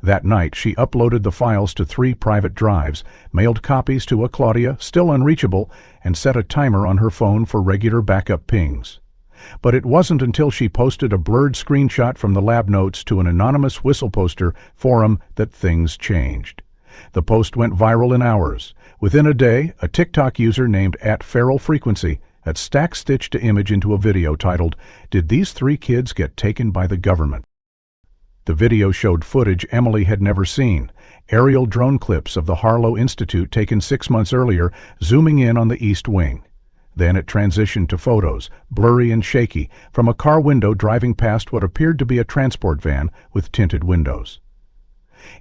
That night, she uploaded the files to 3 private drives, mailed copies to a Claudia, still unreachable, and set a timer on her phone for regular backup pings. But it wasn't until she posted a blurred screenshot from the lab notes to an anonymous whistleposter forum that things changed. The post went viral in hours. Within a day, a TikTok user named @FeralFrequency had stack-stitched an image into a video titled, "Did these 3 kids get taken by the government?" The video showed footage Emily had never seen, aerial drone clips of the Harlow Institute taken 6 months earlier, zooming in on the East Wing. Then it transitioned to photos, blurry and shaky, from a car window driving past what appeared to be a transport van with tinted windows.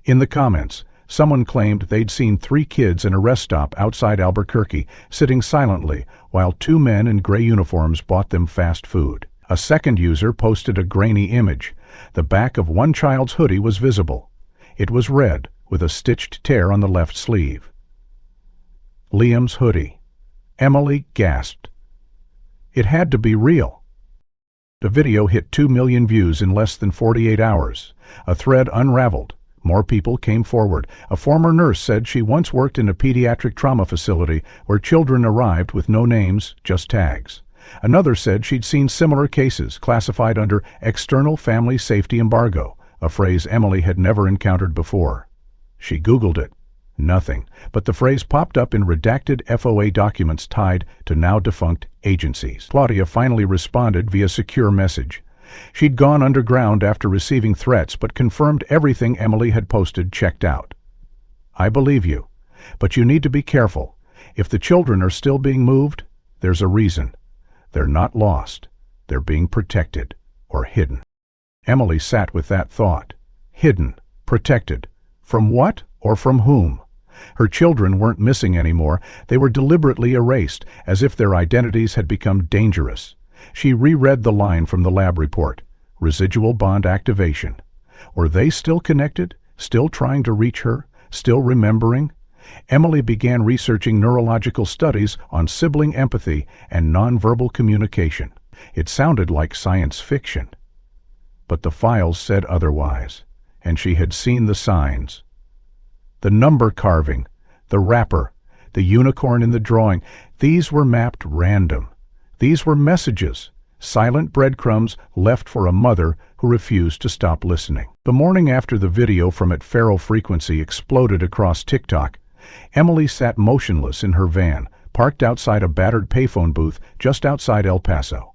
In the comments, someone claimed they'd seen 3 kids in a rest stop outside Albuquerque, sitting silently, while 2 men in gray uniforms bought them fast food. A second user posted a grainy image. The back of one child's hoodie was visible. It was red, with a stitched tear on the left sleeve. Liam's hoodie. Emily gasped. It had to be real. The video hit 2 million views in less than 48 hours. A thread unraveled. More people came forward. A former nurse said she once worked in a pediatric trauma facility where children arrived with no names, just tags. Another said she'd seen similar cases classified under external family safety embargo, a phrase Emily had never encountered before. She Googled it. Nothing, but the phrase popped up in redacted FOA documents tied to now-defunct agencies. Claudia finally responded via secure message. She'd gone underground after receiving threats but confirmed everything Emily had posted checked out. I believe you, but you need to be careful. If the children are still being moved, there's a reason. They're not lost. They're being protected or hidden. Emily sat with that thought. Hidden, protected. From what or from whom? Her children weren't missing anymore. They were deliberately erased, as if their identities had become dangerous. She reread the line from the lab report. Residual bond activation. Were they still connected? Still trying to reach her? Still remembering? Emily began researching neurological studies on sibling empathy and nonverbal communication. It sounded like science fiction. But the files said otherwise, and she had seen the signs. The number carving, the wrapper, the unicorn in the drawing, these were mapped random. These were messages, silent breadcrumbs left for a mother who refused to stop listening. The morning after the video from at Feral Frequency exploded across TikTok, Emily sat motionless in her van, parked outside a battered payphone booth just outside El Paso.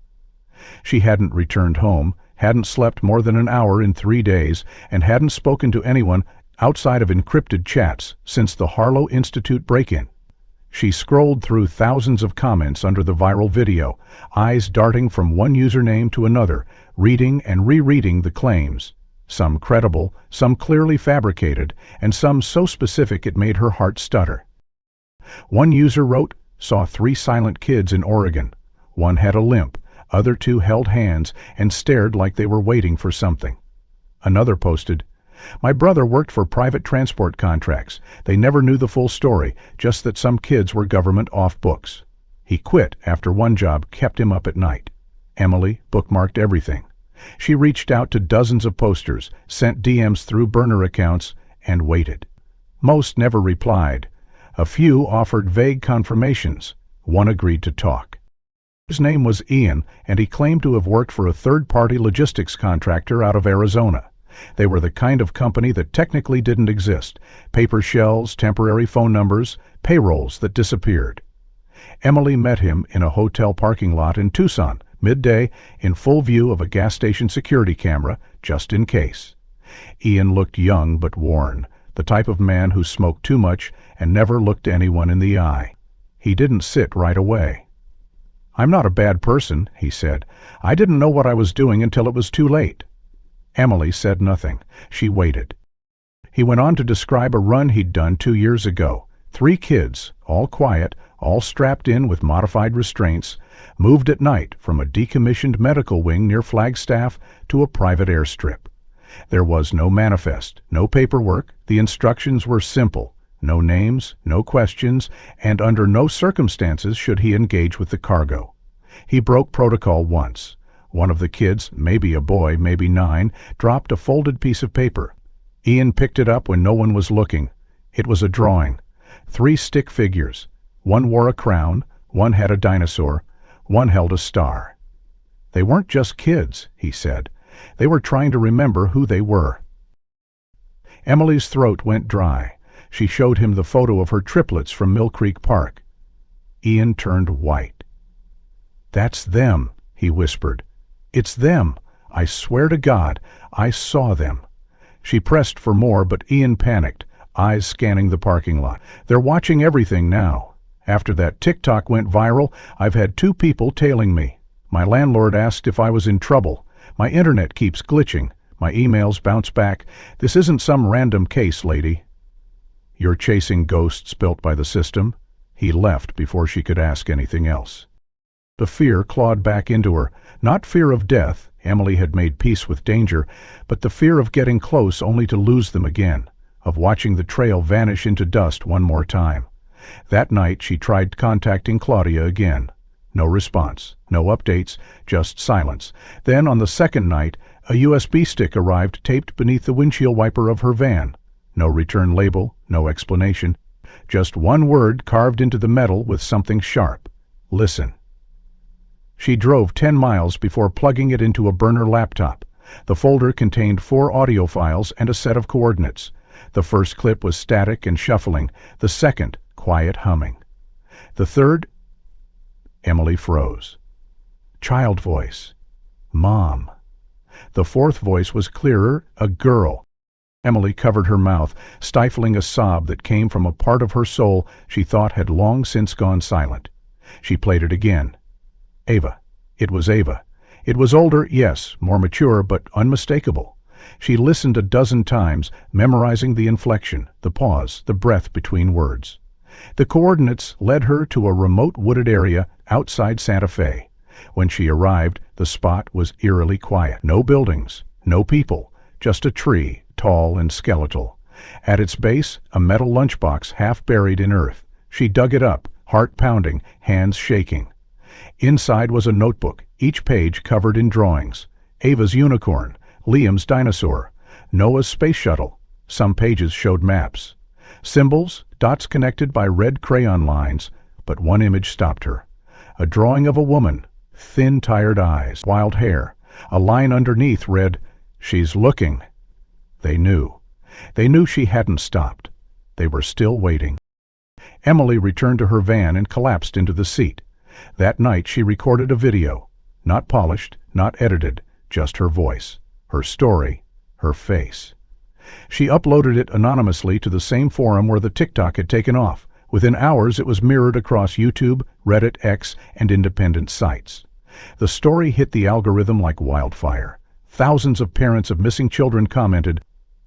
She hadn't returned home, hadn't slept more than an hour in 3 days, and hadn't spoken to anyone outside of encrypted chats since the Harlow Institute break-in. She scrolled through thousands of comments under the viral video, eyes darting from one username to another, reading and rereading the claims. Some credible, some clearly fabricated, and some so specific it made her heart stutter. One user wrote, "Saw 3 silent kids in Oregon. One had a limp, other 2 held hands and stared like they were waiting for something." Another posted, "My brother worked for private transport contracts. They never knew the full story, just that some kids were government off books. He quit after one job kept him up at night." Emily bookmarked everything. She reached out to dozens of posters, sent DMs through burner accounts, and waited. Most never replied. A few offered vague confirmations. One agreed to talk. His name was Ian, and he claimed to have worked for a third-party logistics contractor out of Arizona. They were the kind of company that technically didn't exist. Paper shells, temporary phone numbers, payrolls that disappeared. Emily met him in a hotel parking lot in Tucson, midday, in full view of a gas station security camera, just in case. Ian looked young but worn, the type of man who smoked too much and never looked anyone in the eye. He didn't sit right away. "I'm not a bad person," he said. "I didn't know what I was doing until it was too late." Emily said nothing. She waited. He went on to describe a run he'd done 2 years ago. 3 kids, all quiet, all strapped in with modified restraints, moved at night from a decommissioned medical wing near Flagstaff to a private airstrip. There was no manifest, no paperwork. The instructions were simple. No names, no questions, and under no circumstances should he engage with the cargo. He broke protocol once. One of the kids, maybe a boy, maybe 9, dropped a folded piece of paper. Ian picked it up when no one was looking. It was a drawing. 3 stick figures. One wore a crown, one had a dinosaur, one held a star. They weren't just kids, he said. They were trying to remember who they were. Emily's throat went dry. She showed him the photo of her triplets from Mill Creek Park. Ian turned white. "That's them," he whispered. "It's them. I swear to God, I saw them." She pressed for more, but Ian panicked, eyes scanning the parking lot. "They're watching everything now. After that TikTok went viral, I've had 2 people tailing me. My landlord asked if I was in trouble. My internet keeps glitching. My emails bounce back. This isn't some random case, lady." "You're chasing ghosts built by the system?" He left before she could ask anything else. The fear clawed back into her. Not fear of death, Emily had made peace with danger, but the fear of getting close only to lose them again, of watching the trail vanish into dust one more time. That night she tried contacting Claudia again. No response, no updates, just silence. Then on the second night, a USB stick arrived taped beneath the windshield wiper of her van. No return label, no explanation. Just one word carved into the metal with something sharp. Listen. She drove 10 miles before plugging it into a burner laptop. The folder contained 4 audio files and a set of coordinates. The first clip was static and shuffling, the second, quiet humming. The third, Emily froze. Child voice. Mom. The fourth voice was clearer, a girl. Emily covered her mouth, stifling a sob that came from a part of her soul she thought had long since gone silent. She played it again. Ava. It was Ava. It was older, yes, more mature, but unmistakable. She listened a dozen times, memorizing the inflection, the pause, the breath between words. The coordinates led her to a remote wooded area outside Santa Fe. When she arrived, the spot was eerily quiet. No buildings, no people, just a tree, tall and skeletal. At its base, a metal lunchbox half buried in earth. She dug it up, heart pounding, hands shaking. Inside was a notebook, each page covered in drawings. Ava's unicorn, Liam's dinosaur, Noah's space shuttle. Some pages showed maps. Symbols, dots connected by red crayon lines, but one image stopped her. A drawing of a woman, thin, tired eyes, wild hair. A line underneath read, "She's looking." They knew. They knew she hadn't stopped. They were still waiting. Emily returned to her van and collapsed into the seat. That night she recorded a video, not polished, not edited, just her voice, her story, her face. She uploaded it anonymously to the same forum where the TikTok had taken off. Within hours it was mirrored across YouTube, Reddit, X, and independent sites. The story hit the algorithm like wildfire. Thousands of parents of missing children commented.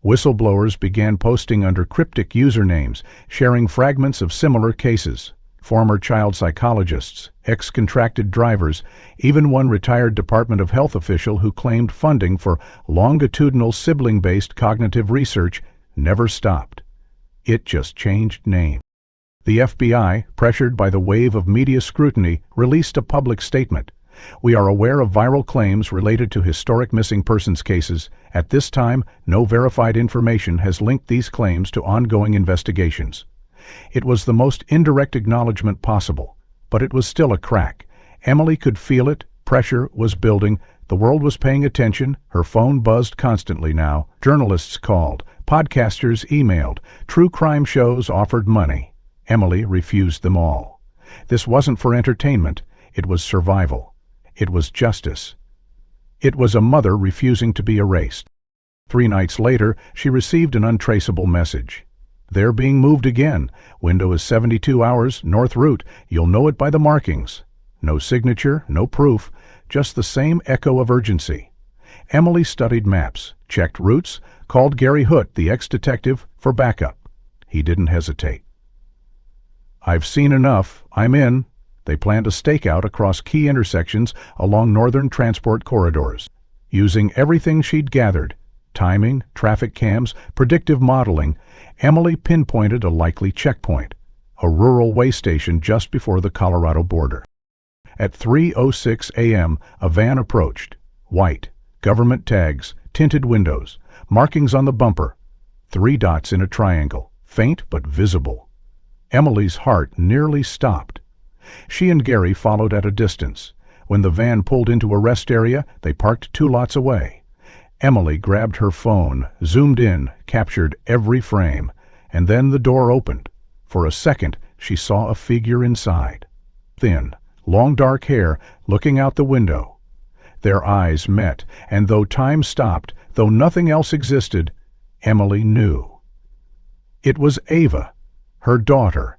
Whistleblowers began posting under cryptic usernames, sharing fragments of similar cases. Former child psychologists, ex-contracted drivers, even one retired Department of Health official who claimed funding for longitudinal sibling-based cognitive research never stopped. It just changed name. The FBI, pressured by the wave of media scrutiny, released a public statement. We are aware of viral claims related to historic missing persons cases. At this time, no verified information has linked these claims to ongoing investigations. It was the most indirect acknowledgement possible, but it was still a crack. Emily could feel it, pressure was building, the world was paying attention, her phone buzzed constantly now. Journalists called, podcasters emailed, true crime shows offered money. Emily refused them all. This wasn't for entertainment, it was survival. It was justice. It was a mother refusing to be erased. 3 nights later, she received an untraceable message. They're being moved again. Window is 72 hours, north route. You'll know it by the markings. No signature, no proof, just the same echo of urgency. Emily studied maps, checked routes, called Gary Hoot, the ex-detective, for backup. He didn't hesitate. I've seen enough. I'm in. They planned a stakeout across key intersections along northern transport corridors. Using everything she'd gathered, timing, traffic cams, predictive modeling, Emily pinpointed a likely checkpoint, a rural way station just before the Colorado border. At 3:06 a.m., a van approached. White, government tags, tinted windows, markings on the bumper, 3 dots in a triangle, faint but visible. Emily's heart nearly stopped. She and Gary followed at a distance. When the van pulled into a rest area, they parked 2 lots away. Emily grabbed her phone, zoomed in, captured every frame, and then the door opened. For a second, she saw a figure inside. Thin, long dark hair, looking out the window. Their eyes met, and though time stopped, though nothing else existed, Emily knew. It was Ava, her daughter,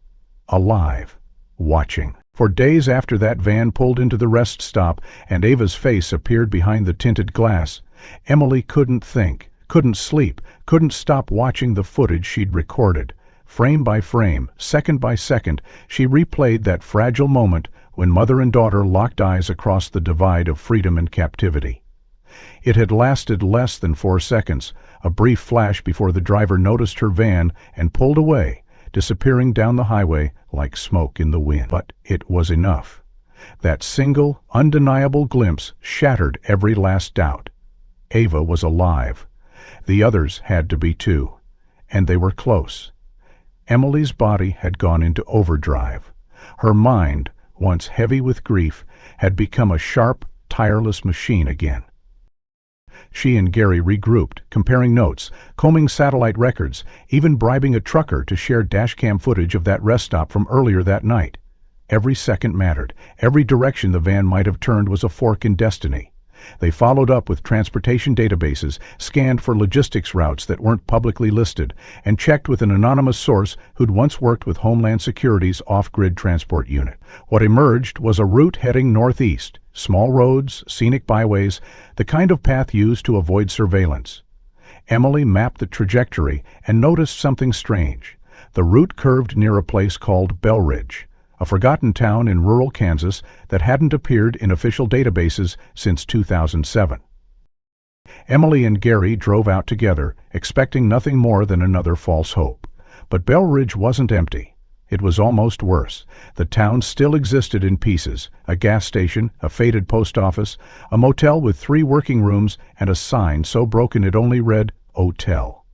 alive, watching. For days after that van pulled into the rest stop and Ava's face appeared behind the tinted glass, Emily couldn't think, couldn't sleep, couldn't stop watching the footage she'd recorded. Frame by frame, second by second, she replayed that fragile moment when mother and daughter locked eyes across the divide of freedom and captivity. It had lasted less than 4 seconds, a brief flash before the driver noticed her van and pulled away, disappearing down the highway like smoke in the wind. But it was enough. That single, undeniable glimpse shattered every last doubt. Ava was alive. The others had to be too. And they were close. Emily's body had gone into overdrive. Her mind, once heavy with grief, had become a sharp, tireless machine again. She and Gary regrouped, comparing notes, combing satellite records, even bribing a trucker to share dashcam footage of that rest stop from earlier that night. Every second mattered. Every direction the van might have turned was a fork in destiny. They followed up with transportation databases, scanned for logistics routes that weren't publicly listed, and checked with an anonymous source who'd once worked with Homeland Security's off-grid transport unit. What emerged was a route heading northeast, small roads, scenic byways, the kind of path used to avoid surveillance. Emily mapped the trajectory and noticed something strange. The route curved near a place called Belridge, a forgotten town in rural Kansas that hadn't appeared in official databases since 2007. Emily and Gary drove out together, expecting nothing more than another false hope. But Belridge wasn't empty. It was almost worse. The town still existed in pieces: a gas station, a faded post office, a motel with 3 working rooms, and a sign so broken it only read, "Hotel."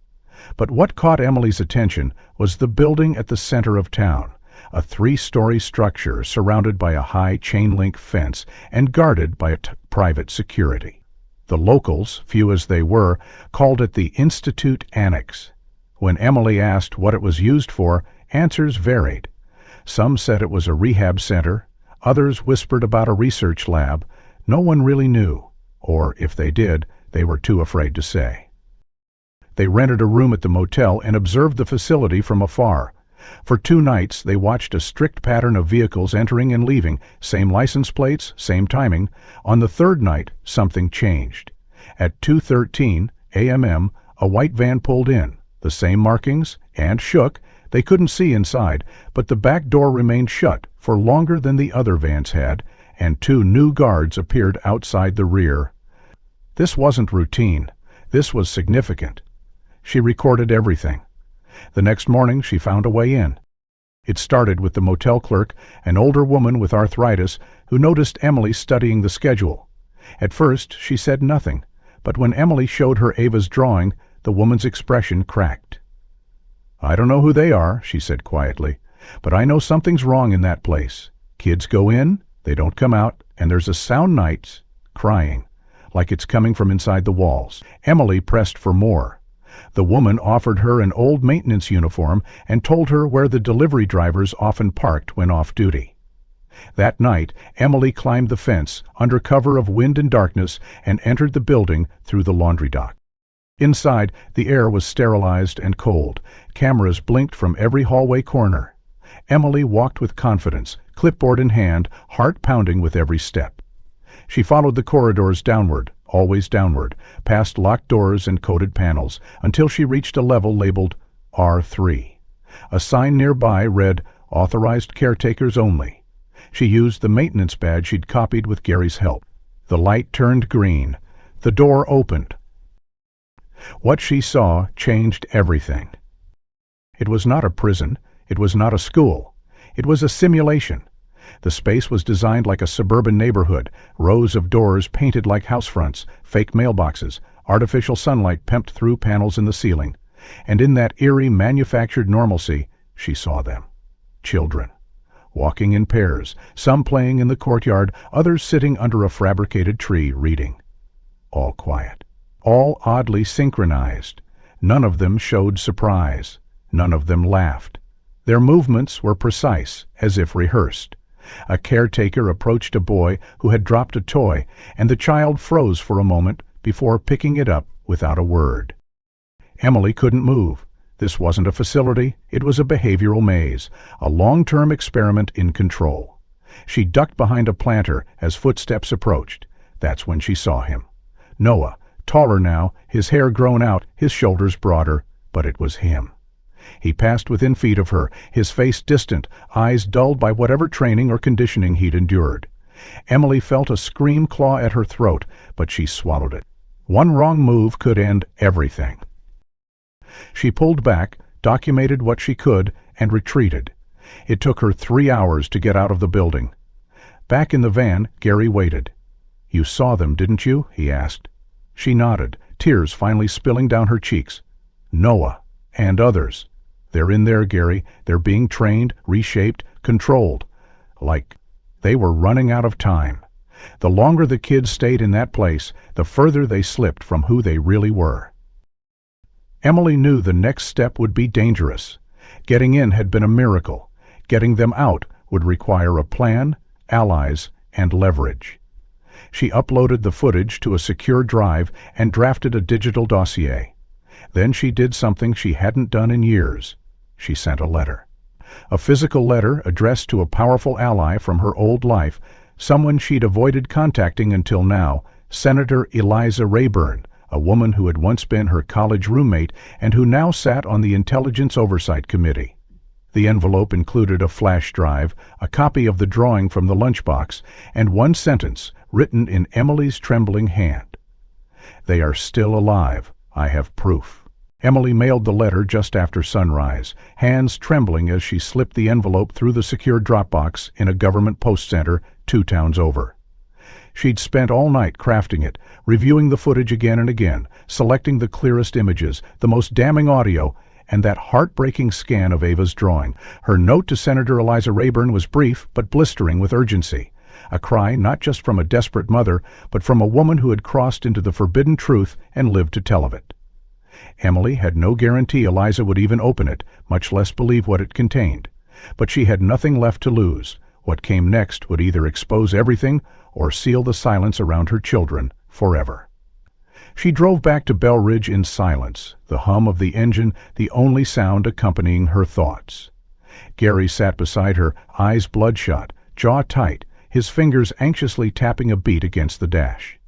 But what caught Emily's attention was the building at the center of town. A 3-story structure surrounded by a high chain-link fence and guarded by private security. The locals, few as they were, called it the Institute Annex. When Emily asked what it was used for, answers varied. Some said it was a rehab center, others whispered about a research lab. No one really knew, or if they did, they were too afraid to say. They rented a room at the motel and observed the facility from afar. For 2 nights, they watched a strict pattern of vehicles entering and leaving, same license plates, same timing. On the 3rd night, something changed. At 2:13 a.m., a white van pulled in, the same markings, and shook. They couldn't see inside, but the back door remained shut for longer than the other vans had, and 2 new guards appeared outside the rear. This wasn't routine. This was significant. She recorded everything. The next morning, she found a way in. It started with the motel clerk, an older woman with arthritis, who noticed Emily studying the schedule. At first, she said nothing, but when Emily showed her Ava's drawing, the woman's expression cracked. "I don't know who they are," she said quietly, "but I know something's wrong in that place. Kids go in, they don't come out, and there's a sound night, crying, like it's coming from inside the walls." Emily pressed for more. The woman offered her an old maintenance uniform and told her where the delivery drivers often parked when off duty. That night, Emily climbed the fence, under cover of wind and darkness, and entered the building through the laundry dock. Inside, the air was sterilized and cold. Cameras blinked from every hallway corner. Emily walked with confidence, clipboard in hand, heart pounding with every step. She followed the corridors downward, always downward, past locked doors and coded panels, until she reached a level labeled R3. A sign nearby read, "Authorized caretakers only." She used the maintenance badge she'd copied with Gary's help. The light turned green. The door opened. What she saw changed everything. It was not a prison. It was not a school. It was a simulation. The space was designed like a suburban neighborhood, rows of doors painted like housefronts, fake mailboxes, artificial sunlight pumped through panels in the ceiling. And in that eerie manufactured normalcy, she saw them. Children. Walking in pairs, some playing in the courtyard, others sitting under a fabricated tree reading. All quiet. All oddly synchronized. None of them showed surprise. None of them laughed. Their movements were precise, as if rehearsed. A caretaker approached a boy who had dropped a toy, and the child froze for a moment before picking it up without a word. Emily couldn't move. This wasn't a facility, it was a behavioral maze, a long-term experiment in control. She ducked behind a planter as footsteps approached. That's when she saw him. Noah, taller now, his hair grown out, his shoulders broader, but it was him. He passed within feet of her, his face distant, eyes dulled by whatever training or conditioning he'd endured. Emily felt a scream claw at her throat, but she swallowed it. One wrong move could end everything. She pulled back, documented what she could, and retreated. It took her 3 hours to get out of the building. Back in the van, Gary waited. "You saw them, didn't you?" he asked. She nodded, tears finally spilling down her cheeks. "Noah, and others. They're in there, Gary. They're being trained, reshaped, controlled. Like they were running out of time. The longer the kids stayed in that place, the further they slipped from who they really were." Emily knew the next step would be dangerous. Getting in had been a miracle. Getting them out would require a plan, allies, and leverage. She uploaded the footage to a secure drive and drafted a digital dossier. Then she did something she hadn't done in years. She sent a letter. A physical letter addressed to a powerful ally from her old life, someone she'd avoided contacting until now, Senator Eliza Rayburn, a woman who had once been her college roommate and who now sat on the Intelligence Oversight Committee. The envelope included a flash drive, a copy of the drawing from the lunchbox, and one sentence written in Emily's trembling hand. "They are still alive. I have proof." Emily mailed the letter just after sunrise, hands trembling as she slipped the envelope through the secure Dropbox in a government post center 2 towns over. She'd spent all night crafting it, reviewing the footage again and again, selecting the clearest images, the most damning audio, and that heartbreaking scan of Ava's drawing. Her note to Senator Eliza Rayburn was brief but blistering with urgency. A cry not just from a desperate mother, but from a woman who had crossed into the forbidden truth and lived to tell of it. Emily had no guarantee Eliza would even open it, much less believe what it contained. But she had nothing left to lose. What came next would either expose everything or seal the silence around her children forever. She drove back to Bell Ridge in silence, the hum of the engine the only sound accompanying her thoughts. Gary sat beside her, eyes bloodshot, jaw tight, his fingers anxiously tapping a beat against the dash.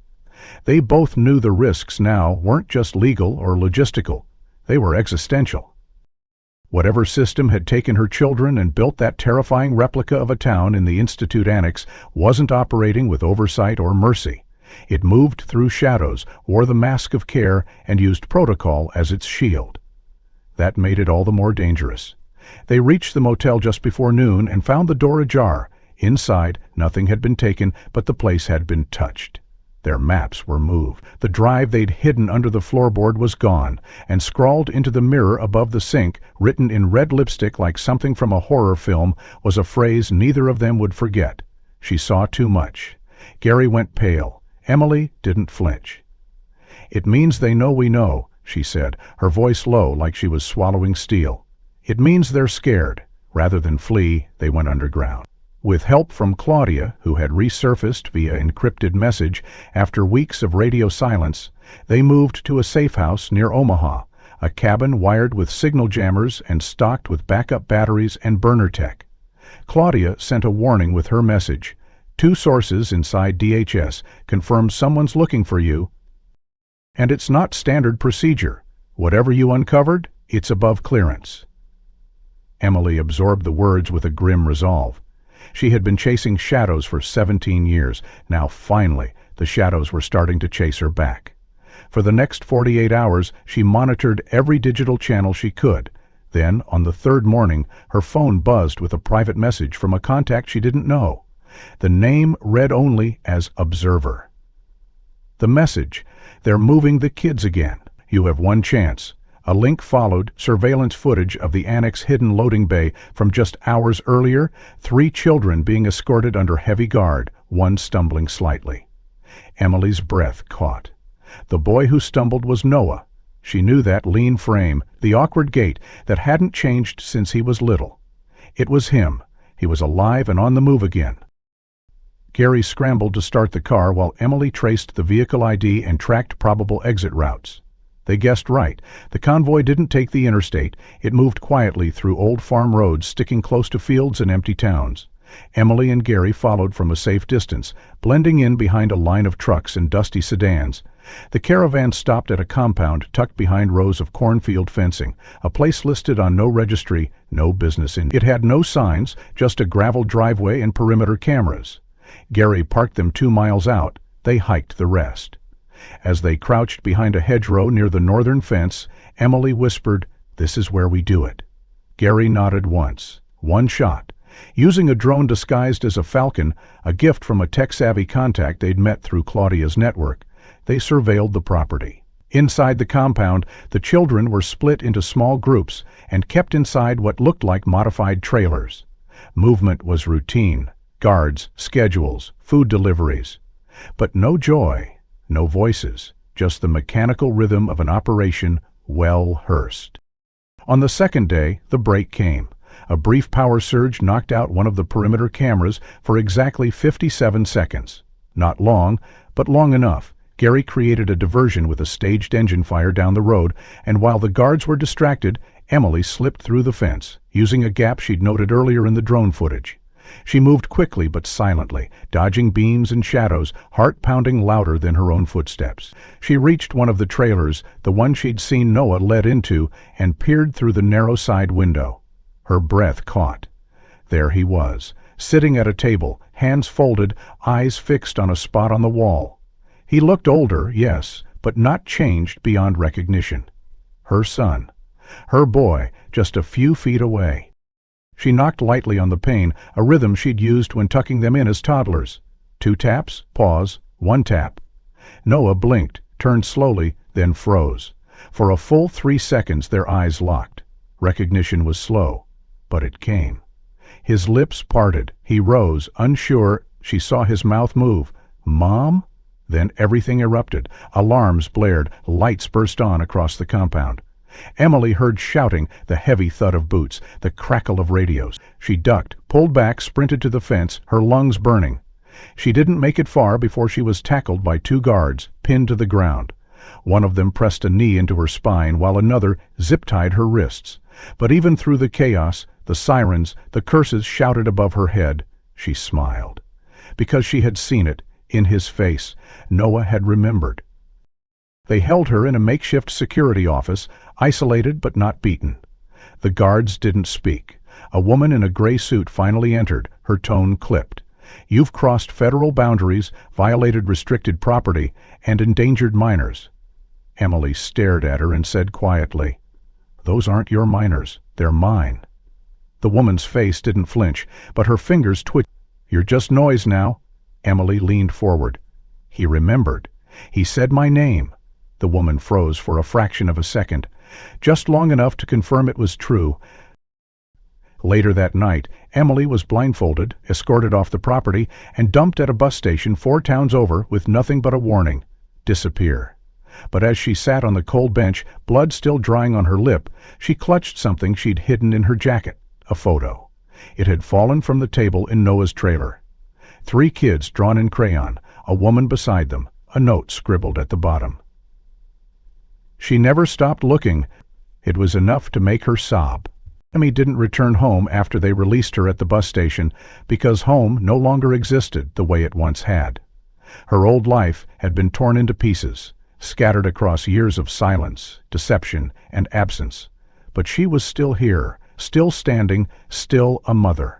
They both knew the risks now weren't just legal or logistical. They were existential. Whatever system had taken her children and built that terrifying replica of a town in the Institute Annex wasn't operating with oversight or mercy. It moved through shadows, wore the mask of care, and used protocol as its shield. That made it all the more dangerous. They reached the motel just before noon and found the door ajar. Inside, nothing had been taken, but the place had been touched. Their maps were moved. The drive they'd hidden under the floorboard was gone, and scrawled into the mirror above the sink, written in red lipstick like something from a horror film, was a phrase neither of them would forget. She saw too much. Gary went pale. Emily didn't flinch. "It means they know we know," she said, her voice low like she was swallowing steel. "It means they're scared. Rather than flee, they went underground." With help from Claudia, who had resurfaced via encrypted message after weeks of radio silence, they moved to a safe house near Omaha, a cabin wired with signal jammers and stocked with backup batteries and burner tech. Claudia sent a warning with her message. 2 sources inside DHS confirmed someone's looking for you, and it's not standard procedure. Whatever you uncovered, it's above clearance. Emily absorbed the words with a grim resolve. She had been chasing shadows for 17 years. Now, finally, the shadows were starting to chase her back. For the next 48 hours, she monitored every digital channel she could. Then, on the 3rd morning, her phone buzzed with a private message from a contact she didn't know. The name read only as Observer. The message: "They're moving the kids again. You have one chance." A link followed, surveillance footage of the annex hidden loading bay from just hours earlier, 3 children being escorted under heavy guard, one stumbling slightly. Emily's breath caught. The boy who stumbled was Noah. She knew that lean frame, the awkward gait that hadn't changed since he was little. It was him. He was alive and on the move again. Gary scrambled to start the car while Emily traced the vehicle ID and tracked probable exit routes. They guessed right. The convoy didn't take the interstate. It moved quietly through old farm roads, sticking close to fields and empty towns. Emily and Gary followed from a safe distance, blending in behind a line of trucks and dusty sedans. The caravan stopped at a compound tucked behind rows of cornfield fencing, a place listed on no registry, no business in. It had no signs, just a gravel driveway and perimeter cameras. Gary parked them 2 miles out. They hiked the rest. As they crouched behind a hedgerow near the northern fence, Emily whispered, "This is where we do it." Gary nodded once. One shot. Using a drone disguised as a falcon, a gift from a tech-savvy contact they'd met through Claudia's network, they surveilled the property. Inside the compound, the children were split into small groups and kept inside what looked like modified trailers. Movement was routine. Guards, schedules, food deliveries. But no joy, no voices, just the mechanical rhythm of an operation well rehearsed. On the second day, the break came. A brief power surge knocked out one of the perimeter cameras for exactly 57 seconds. Not long, but long enough. Gary created a diversion with a staged engine fire down the road, and while the guards were distracted, Emily slipped through the fence, using a gap she'd noted earlier in the drone footage. She moved quickly but silently, dodging beams and shadows, heart pounding louder than her own footsteps. She reached one of the trailers, the one she'd seen Noah led into, and peered through the narrow side window. Her breath caught. There he was, sitting at a table, hands folded, eyes fixed on a spot on the wall. He looked older, yes, but not changed beyond recognition. Her son. Her boy, just a few feet away. She knocked lightly on the pane, a rhythm she'd used when tucking them in as toddlers. 2 taps, pause, 1 tap. Noah blinked, turned slowly, then froze. For a full 3 seconds their eyes locked. Recognition was slow, but it came. His lips parted. He rose, unsure. She saw his mouth move. Mom? Then everything erupted. Alarms blared, lights burst on across the compound. Emily heard shouting, the heavy thud of boots, the crackle of radios. She ducked, pulled back, sprinted to the fence, her lungs burning. She didn't make it far before she was tackled by 2 guards, pinned to the ground. One of them pressed a knee into her spine while another zip-tied her wrists. But even through the chaos, the sirens, the curses shouted above her head, she smiled. Because she had seen it, in his face. Noah had remembered. They held her in a makeshift security office, isolated but not beaten. The guards didn't speak. A woman in a gray suit finally entered, her tone clipped. You've crossed federal boundaries, violated restricted property, and endangered minors. Emily stared at her and said quietly, Those aren't your minors, they're mine. The woman's face didn't flinch, but her fingers twitched. You're just noise now. Emily leaned forward. He remembered. He said my name. The woman froze for a fraction of a second, just long enough to confirm it was true. Later that night, Emily was blindfolded, escorted off the property, and dumped at a bus station 4 towns over with nothing but a warning: disappear. But as she sat on the cold bench, blood still drying on her lip, she clutched something she'd hidden in her jacket, a photo. It had fallen from the table in Noah's trailer. 3 kids drawn in crayon, a woman beside them, a note scribbled at the bottom. She never stopped looking. It was enough to make her sob. Amy didn't return home after they released her at the bus station because home no longer existed the way it once had. Her old life had been torn into pieces, scattered across years of silence, deception, and absence. But she was still here, still standing, still a mother.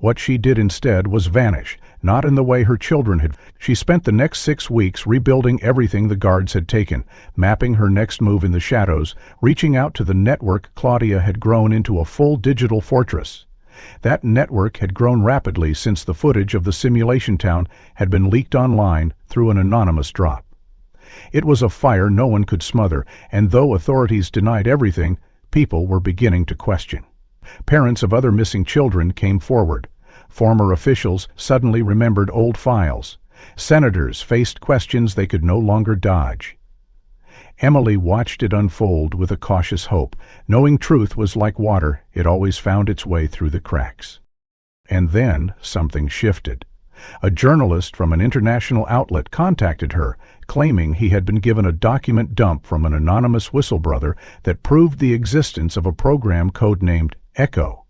What she did instead was vanish, not in the way her children had. She spent the next 6 weeks rebuilding everything the guards had taken, mapping her next move in the shadows, reaching out to the network Claudia had grown into a full digital fortress. That network had grown rapidly since the footage of the simulation town had been leaked online through an anonymous drop. It was a fire no one could smother, and though authorities denied everything, people were beginning to question. Parents of other missing children came forward. Former officials suddenly remembered old files. Senators faced questions they could no longer dodge. Emily watched it unfold with a cautious hope, knowing truth was like water, it always found its way through the cracks. And then something shifted. A journalist from an international outlet contacted her, claiming he had been given a document dump from an anonymous whistleblower that proved the existence of a program codenamed Echo.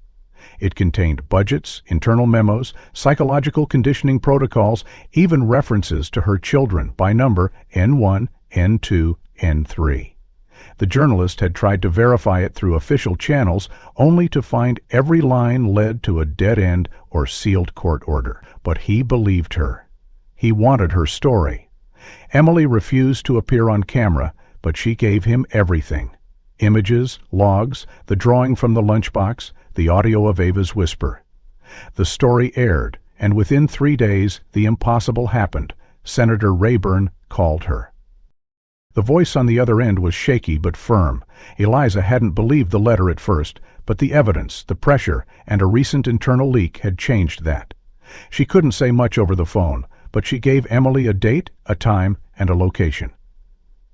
It contained budgets, internal memos, psychological conditioning protocols, even references to her children by number N1, N2, N3. The journalist had tried to verify it through official channels, only to find every line led to a dead end or sealed court order. But he believed her. He wanted her story. Emily refused to appear on camera, but she gave him everything. Images, logs, the drawing from the lunchbox, the audio of Ava's whisper. The story aired, and within 3 days, the impossible happened. Senator Rayburn called her. The voice on the other end was shaky but firm. Eliza hadn't believed the letter at first, but the evidence, the pressure, and a recent internal leak had changed that. She couldn't say much over the phone, but she gave Emily a date, a time, and a location.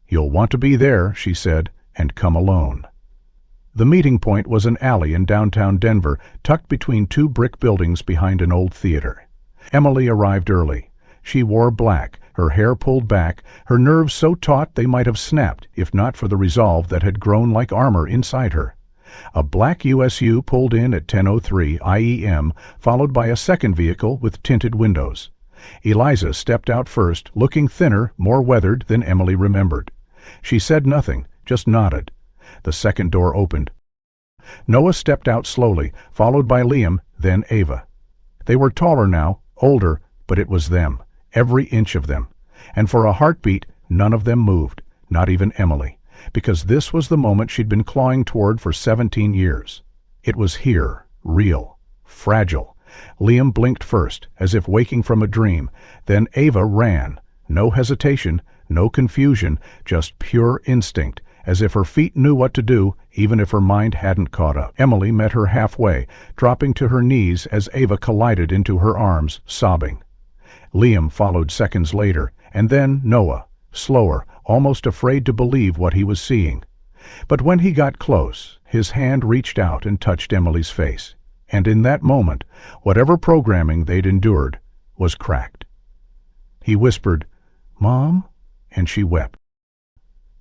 "You'll want to be there," she said, "and come alone." The meeting point was an alley in downtown Denver, tucked between 2 brick buildings behind an old theater. Emily arrived early. She wore black, her hair pulled back, her nerves so taut they might have snapped if not for the resolve that had grown like armor inside her. A black USU pulled in at 10:03 IEM, followed by a second vehicle with tinted windows. Eliza stepped out first, looking thinner, more weathered than Emily remembered. She said nothing, just nodded. The second door opened. Noah stepped out slowly, followed by Liam, then Ava. They were taller now, older, but it was them, every inch of them. And for a heartbeat, none of them moved, not even Emily, because this was the moment she'd been clawing toward for 17 years. It was here, real, fragile. Liam blinked first, as if waking from a dream. Then Ava ran. No hesitation, no confusion, just pure instinct, as if her feet knew what to do, even if her mind hadn't caught up. Emily met her halfway, dropping to her knees as Ava collided into her arms, sobbing. Liam followed seconds later, and then Noah, slower, almost afraid to believe what he was seeing. But when he got close, his hand reached out and touched Emily's face. And in that moment, whatever programming they'd endured was cracked. He whispered, "Mom?" and she wept.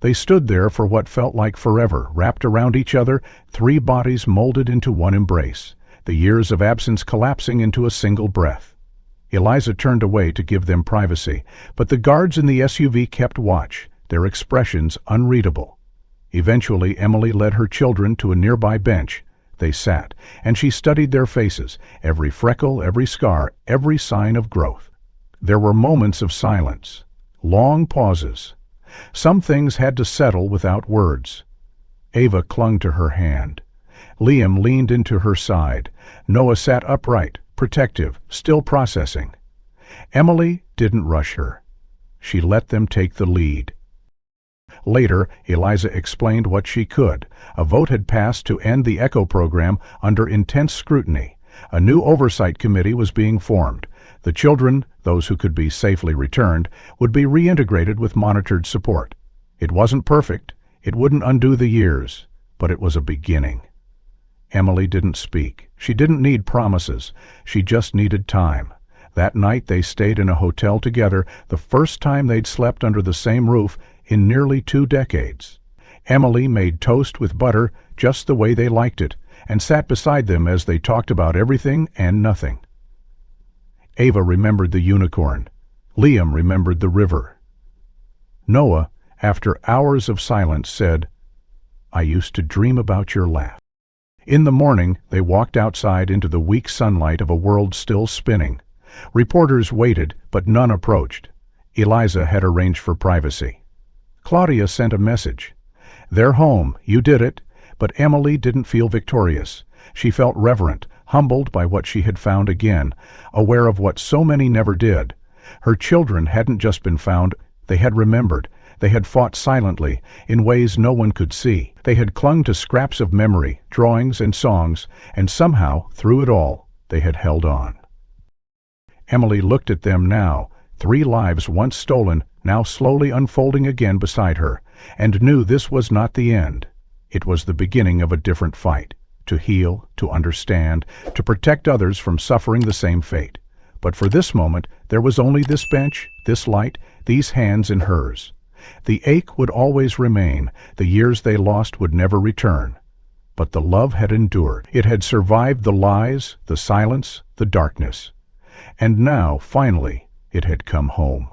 They stood there for what felt like forever, wrapped around each other, 3 bodies molded into one embrace, the years of absence collapsing into a single breath. Eliza turned away to give them privacy, but the guards in the SUV kept watch, their expressions unreadable. Eventually, Emily led her children to a nearby bench. They sat, and she studied their faces, every freckle, every scar, every sign of growth. There were moments of silence, long pauses. Some things had to settle without words. Ava clung to her hand. Liam leaned into her side. Noah sat upright, protective, still processing. Emily didn't rush her. She let them take the lead. Later, Eliza explained what she could. A vote had passed to end the ECHO program under intense scrutiny. A new oversight committee was being formed. The children, those who could be safely returned, would be reintegrated with monitored support. It wasn't perfect. It wouldn't undo the years, but it was a beginning. Emily didn't speak. She didn't need promises. She just needed time. That night they stayed in a hotel together, the first time they'd slept under the same roof in nearly 2 decades. Emily made toast with butter just the way they liked it, and sat beside them as they talked about everything and nothing. Ava remembered the unicorn. Liam remembered the river. Noah, after hours of silence, said, "I used to dream about your laugh." In the morning, they walked outside into the weak sunlight of a world still spinning. Reporters waited, but none approached. Eliza had arranged for privacy. Claudia sent a message. "They're home, you did it," but Emily didn't feel victorious. She felt reverent, humbled by what she had found again, aware of what so many never did. Her children hadn't just been found, they had remembered. They had fought silently, in ways no one could see. They had clung to scraps of memory, drawings and songs, and somehow, through it all, they had held on. Emily looked at them now, 3 lives once stolen, now slowly unfolding again beside her, and knew this was not the end. It was the beginning of a different fight, to heal, to understand, to protect others from suffering the same fate. But for this moment, there was only this bench, this light, these hands in hers. The ache would always remain, the years they lost would never return. But the love had endured. It had survived the lies, the silence, the darkness. And now, finally, it had come home.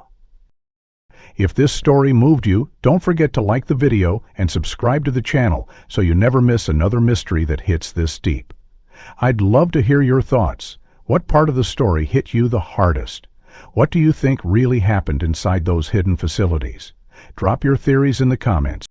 If this story moved you, don't forget to like the video and subscribe to the channel so you never miss another mystery that hits this deep. I'd love to hear your thoughts. What part of the story hit you the hardest? What do you think really happened inside those hidden facilities? Drop your theories in the comments.